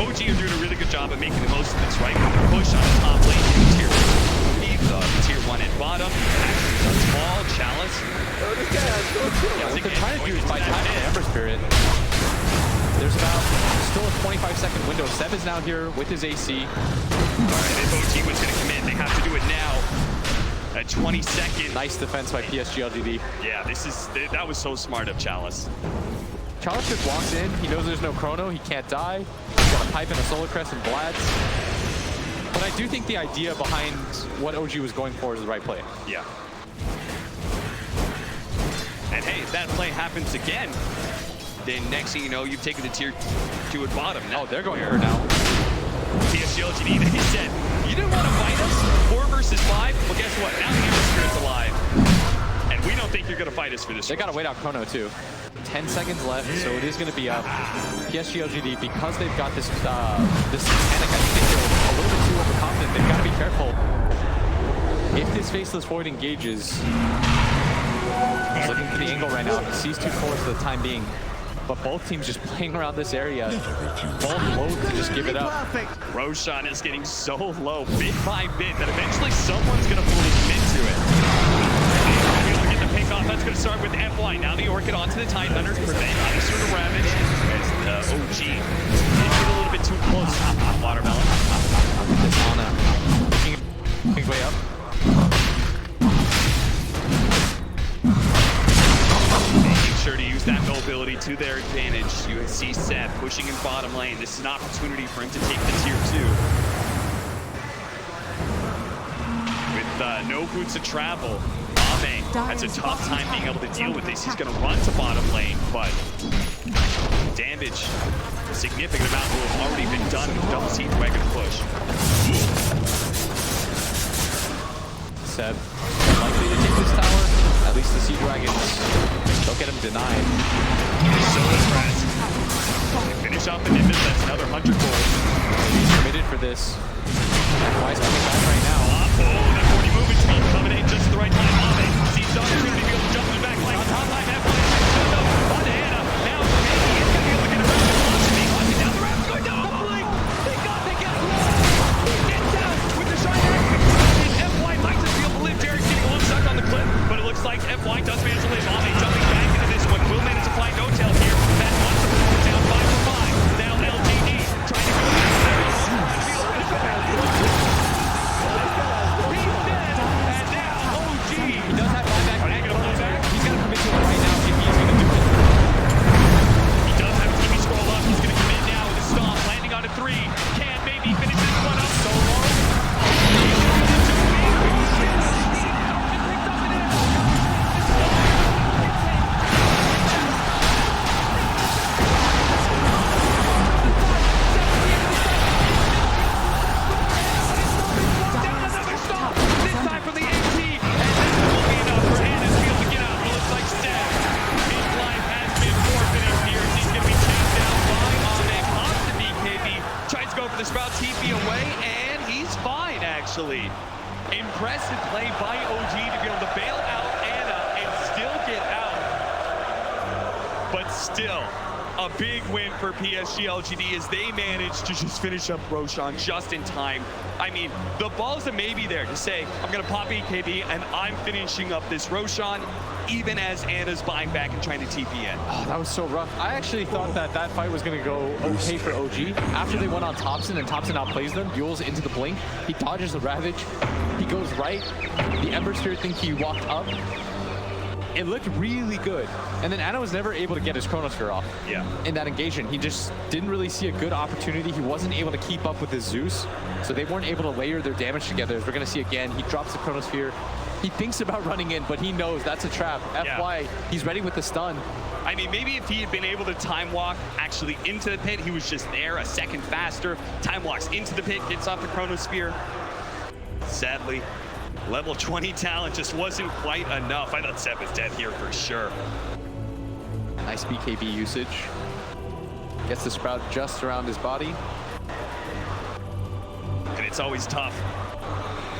OG are doing a really good job of making the most of this, right? With the push on the top lane in tier 2. Leave the tier 1 at bottom. Actually, a small Chalice. Oh, this guy has no chill. Yeah, what they're trying to do is buy time to Ember Spirit. There's about still a 25-second window. Seb is now here with his AC. All right, if OG was going to come in, they have to do it now. At 20 seconds. Nice defense by PSG.Lgd. Yeah, that was so smart of Chalice. Chalice just walks in. He knows there's no chrono. He can't die. He's got a pipe and a Solar Crest and Blads. But I do think the idea behind what OG was going for is the right play. Yeah. And hey, if that play happens again, then next thing you know, you've taken the tier 2 at bottom. Now, Oh, they're going here now. Psg.Lgd, they said, you didn't want to fight us? 4 versus 5? Well, guess what? Now the Ember Spirit's alive. And we don't think you're going to fight us for this. They got to wait out chrono, too. 10 seconds left, so it is going to be up. PSG.Lgd, because they've got this this mechanic, I think they feel a little bit too overconfident. They've got to be careful. If this Faceless Void engages, he's looking for the angle right now. He sees 2 cores for the time being. but both teams just playing around this area. Both loath to just give it up. Roshan is getting so low bit by bit that eventually someone's going to fully commit to it. And we'll get the pick off. That's going to start with FY. Now the Orchid onto the Tidehunter to prevent any sort of Ravage. As the OG get a little bit too close. Watermelon. This Ana making way up. Making sure to use that mobility to their advantage. You see Seb pushing in bottom lane. This is an opportunity for him to take the tier 2. With no boots of travel, Ame has a tough time being able to deal with this. He's going to run to bottom lane, but damage, a significant amount will have already been done with the double seed wagon push. Seb likely to take this tower. At least the Sea Dragons don't get him denied. So impressed. Finish off the Nimbus, that's another 100 gold. He's committed for this. Wise coming back right now. Oh, that 40 movement speed coming in just at the right time. Ame sees the opportunity to be able to jump in the back line. On top line, halfway. On to Ana. Now, maybe he's going to be able to get a velocity. Hunting down the ramp, going down the blink. They get low. He gets down with the shine action. FY might just be able to live. Derek's getting a little stuck on the cliff, but it looks like FY does manage to live. Ame jumping back into this one. Will manage to fly no tail here. That one support down 5 for 5. Now LGD trying to go back there. He does have buyback. He's going to commit to it right now if he's going to do it. He does have TV scroll up. He's going to commit now with a stomp, landing on a 3. Can maybe finish this one up. So low. The Sprout TP away, and he's fine, actually. Impressive play by OG to be able to bail out Ana and still get out. But still, a big win for Psg.Lgd as they managed to just finish up Roshan just in time. I mean, the ball's a maybe there to say, I'm going to pop EKB and I'm finishing up this Roshan, even as Ana's buying back and trying to TP in. Oh, that was so rough. I actually thought that fight was going to go okay for OG. After they went on Thompson and Thompson outplays them, duels into the blink, he dodges the Ravage, he goes right, the Ember Spirit think he walked up. It looked really good. And then Ana was never able to get his Chronosphere off in that engagement. He just didn't really see a good opportunity. He wasn't able to keep up with his Zeus, so they weren't able to layer their damage together. As we're going to see again, he drops the Chronosphere. He thinks about running in, but he knows that's a trap. FY, he's ready with the stun. I mean, maybe if he had been able to time walk actually into the pit, he was just there a second faster. Time walks into the pit, gets off the Chronosphere. Sadly, level 20 talent just wasn't quite enough. I thought Seb was dead here for sure. Nice BKB usage. Gets the Sprout just around his body. And it's always tough.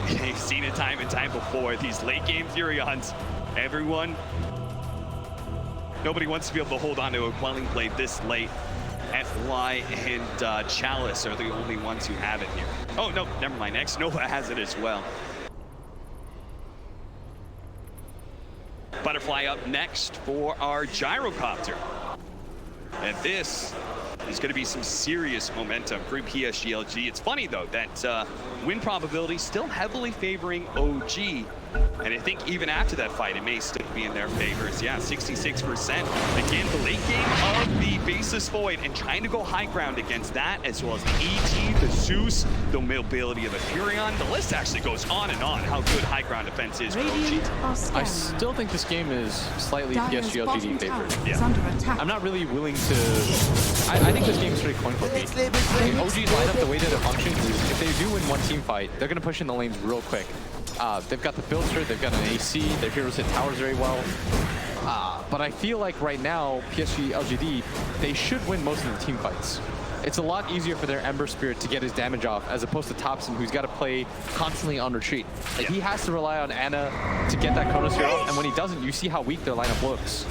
You've seen it time and time before. These late game Furions, nobody wants to be able to hold on to a Quelling Blade this late. FY and Chalice are the only ones who have it here. Oh, no, never mind. X-Nova has it as well. Butterfly up next for our Gyrocopter. And this is going to be some serious momentum for Psg.Lgd. It's funny, though, that win probability still heavily favoring OG. And I think even after that fight, it may still be in their favors. Yeah, 66%. Again, the late game of the Basis Void and trying to go high ground against that, as well as the ET, the Zeus, the mobility of the Furion. The list actually goes on and on how good high ground defense is for OG. I still think this game is slightly Psg.Lgd favored. Yeah. I'm not really willing to... I think this game is pretty coin flip. OG's lineup, the way that it functions is if they do win one team fight, they're going to push in the lanes real quick. They've got the Filter, they've got an AC, their heroes hit towers very well. But I feel like right now, Psg.Lgd, they should win most of the team fights. It's a lot easier for their Ember Spirit to get his damage off, as opposed to Thompson, who's got to play constantly on retreat. Like, he has to rely on Ana to get that Chronosphere off, and when he doesn't, you see how weak their lineup looks.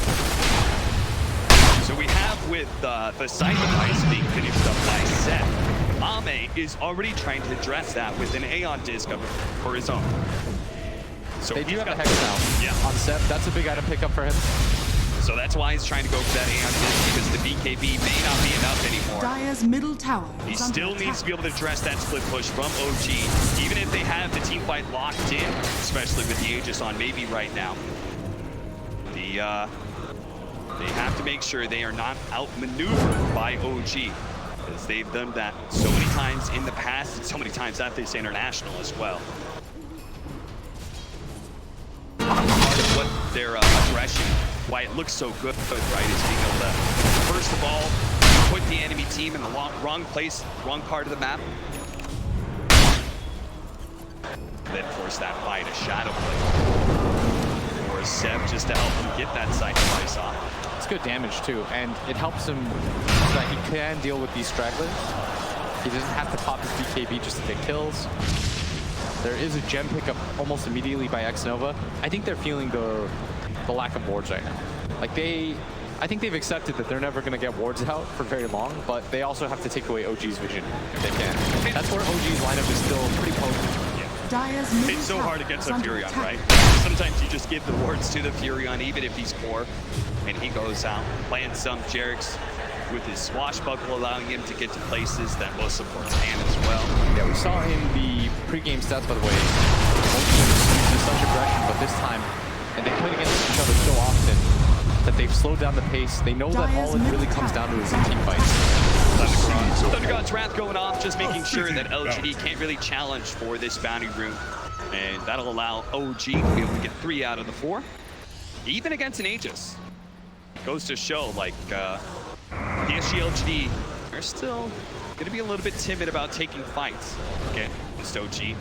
So we have with the side device being finished up by Seth. Ame is already trying to address that with an Aeon disc for his own. So They do he's have a got- Hex now Yeah. on Seth. That's a big item pickup for him. So that's why he's trying to go for that Aeon disc, because the BKB may not be enough anymore. Dire's middle tower He is under still needs to be attack. able to address that split push from OG, even if they have the team fight locked in, especially with the Aegis on maybe right now. They have to make sure they are not outmaneuvered by OG, because they've done that so many times in the past and so many times at this international as well. Part of what their aggression, why it looks so good, right, is being able to, first of all, put the enemy team in the wrong place, wrong part of the map, then force that fight, a shadow play for Seb, just to help him get that side device off. It's good damage too, and it helps him so that he can deal with these stragglers. He doesn't have to pop his BKB just to get kills. There is a gem pickup almost immediately by Xnova. I think they're feeling the lack of wards right now. Like I think they've accepted that they're never going to get wards out for very long, but they also have to take away OG's vision if they can. That's where OG's lineup is still pretty potent. Dire's middle It's so tower hard against is a under Furion, attack. right? Sometimes you just give the wards to the Furion, even if he's poor, and he goes out, playing some Jerix with his swashbuckle, allowing him to get to places that most supports can as well. Yeah, we saw in the pre-game stats, by the way, both teams uses such aggression, but this time, and they played against each other so often that they've slowed down the pace. They know that all it really comes down to is a team fight. Thundergod's Wrath going off, just making sure that LGD can't really challenge for this bounty room. And that'll allow OG to be able to get 3 out of the 4. Even against an Aegis. Goes to show, like, Psg.Lgd, they're still going to be a little bit timid about taking fights against OG.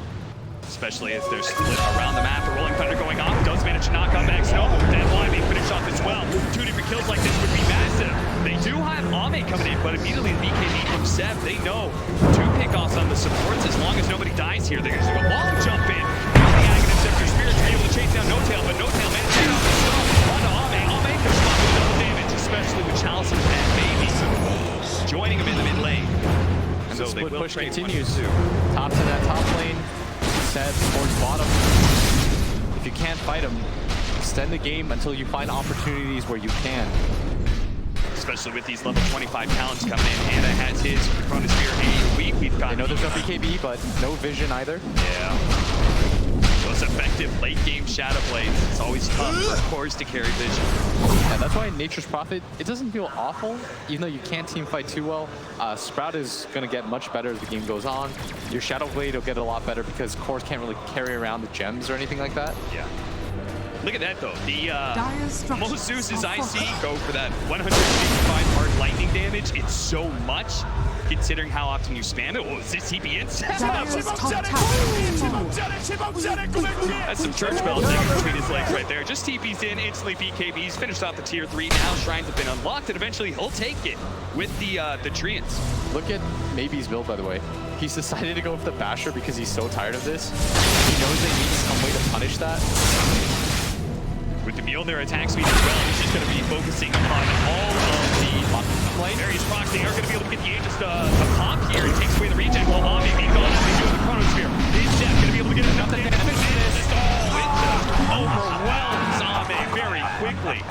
Especially as they're split around the map. The Rolling Thunder going off, does manage to knock out Xnova with that line being finished off as well. 2 different kills like this would be massive. They do have Ame coming in, but immediately the BKB from Seb, they know 2 pickoffs on the supports. As long as nobody dies here, they're going to go long jump in. The Aghanim Scepter Spirit to be able to chase down No-Tail, but No-Tail managed to get off the stone onto Ame. Ame can stop with double damage, especially with Chalice and Baby joining him in the mid lane. And So the they split will push trade continues. 1-2. Tops in that top lane, Seb towards bottom. If you can't fight him, extend the game until you find opportunities where you can. Especially with these level 25 talents coming in. Hannah has his Chronosphere AoE. We've got I know there's no BKB, but no vision either. Yeah. Most effective late game Shadow Blades. It's always tough for cores to carry vision. Yeah, that's why Nature's Prophet, it doesn't feel awful, even though you can't team fight too well. Sprout is going to get much better as the game goes on. Your Shadow Blade will get a lot better because cores can't really carry around the gems or anything like that. Yeah. Look at that though. The Dire's structures most Zeus's are IC fortified. go for that 165 hard lightning damage. It's so much considering how often you spam it. Oh, is this TP in? Dire's top tower is falling. That's some church bells hanging between his legs right there. Just TP's in, instantly BKB's finished off the tier 3. Now Shrines have been unlocked, and eventually he'll take it with the Treants. Look at Maybe's build, by the way. He's decided to go with the Basher because he's so tired of this. He knows they need some way to punish that. With the Mjolnir attack speed as well, he's just going to be focusing on all of the various procs. They are going to be able to get the Aegis to pop here. It takes away the reject while Ame being gone as they do with the Chronosphere. Is Jeff going to be able to get enough damage to finish this? Oh, it just overwhelms Ame very quickly.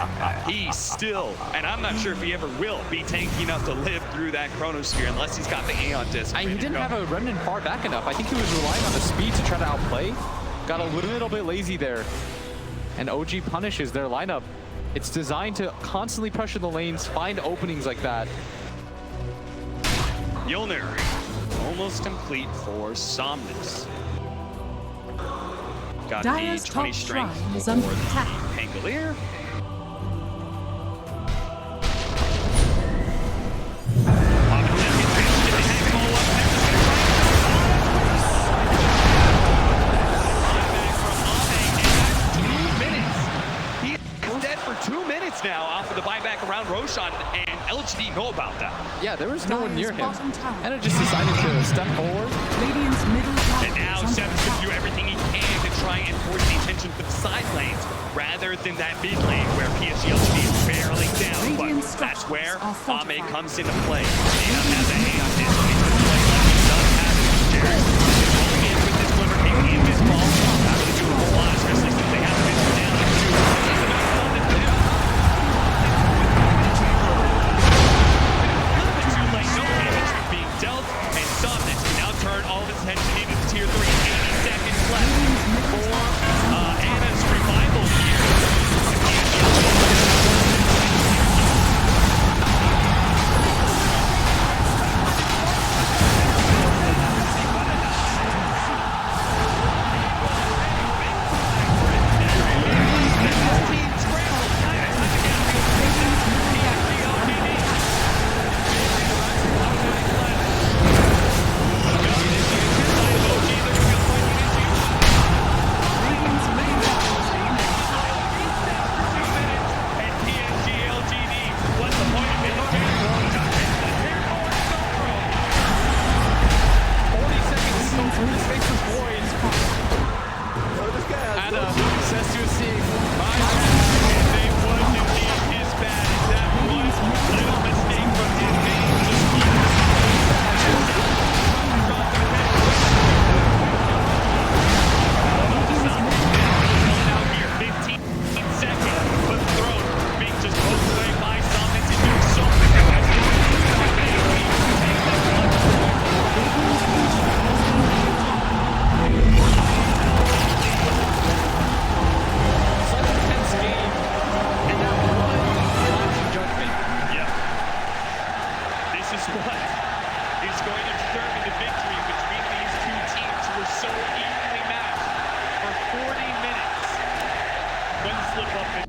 He still, and I'm not sure if he ever will, be tanky enough to live through that Chronosphere unless he's got the Aeon disc. He didn't have a remnant far back enough. I think he was relying on the speed to try to outplay. Got a little bit lazy there. And OG punishes their lineup. It's designed to constantly pressure the lanes, find openings like that. Mjolnir, almost complete for Somnus. Got Dire's the 20 top strength shrine is for under the attack. Pangolier. Now off of the buyback around Roshan, and LGD know about that. Yeah, there was no one near him. Bottom tower. And it just decided to step forward. Radiant's middle tower And now is under Seven's going to attack. do everything he can to try and force the attention to the side lanes rather rather than that mid lane where Psg.Lgd is barely down. Radiant's But that's where structures are Ame fortified. comes into play. Dana has a hand in this play like he does have it with Jared. Rolling in with this Glimmer King in this ball. Not really doing a whole lot, especially since they have Mr. down at 2. He's about to run this down. Too late, no damage being dealt, and Somnus can now turn all of his attention into tier 3. 80 seconds left for Anna's revival here. And Psg.Lgd, what's the point of it? 40 seconds until the space is void. Anna says to his team, They was indeed his bad. That was a little mistake from him. Out here, 15 seconds, but thrown being just poked away by Somnus and doing so such a tense game, and that one flashing judgment. Yeah. This is what is going to determine the victory between these two teams who are so evenly matched for 40 minutes. One slip up and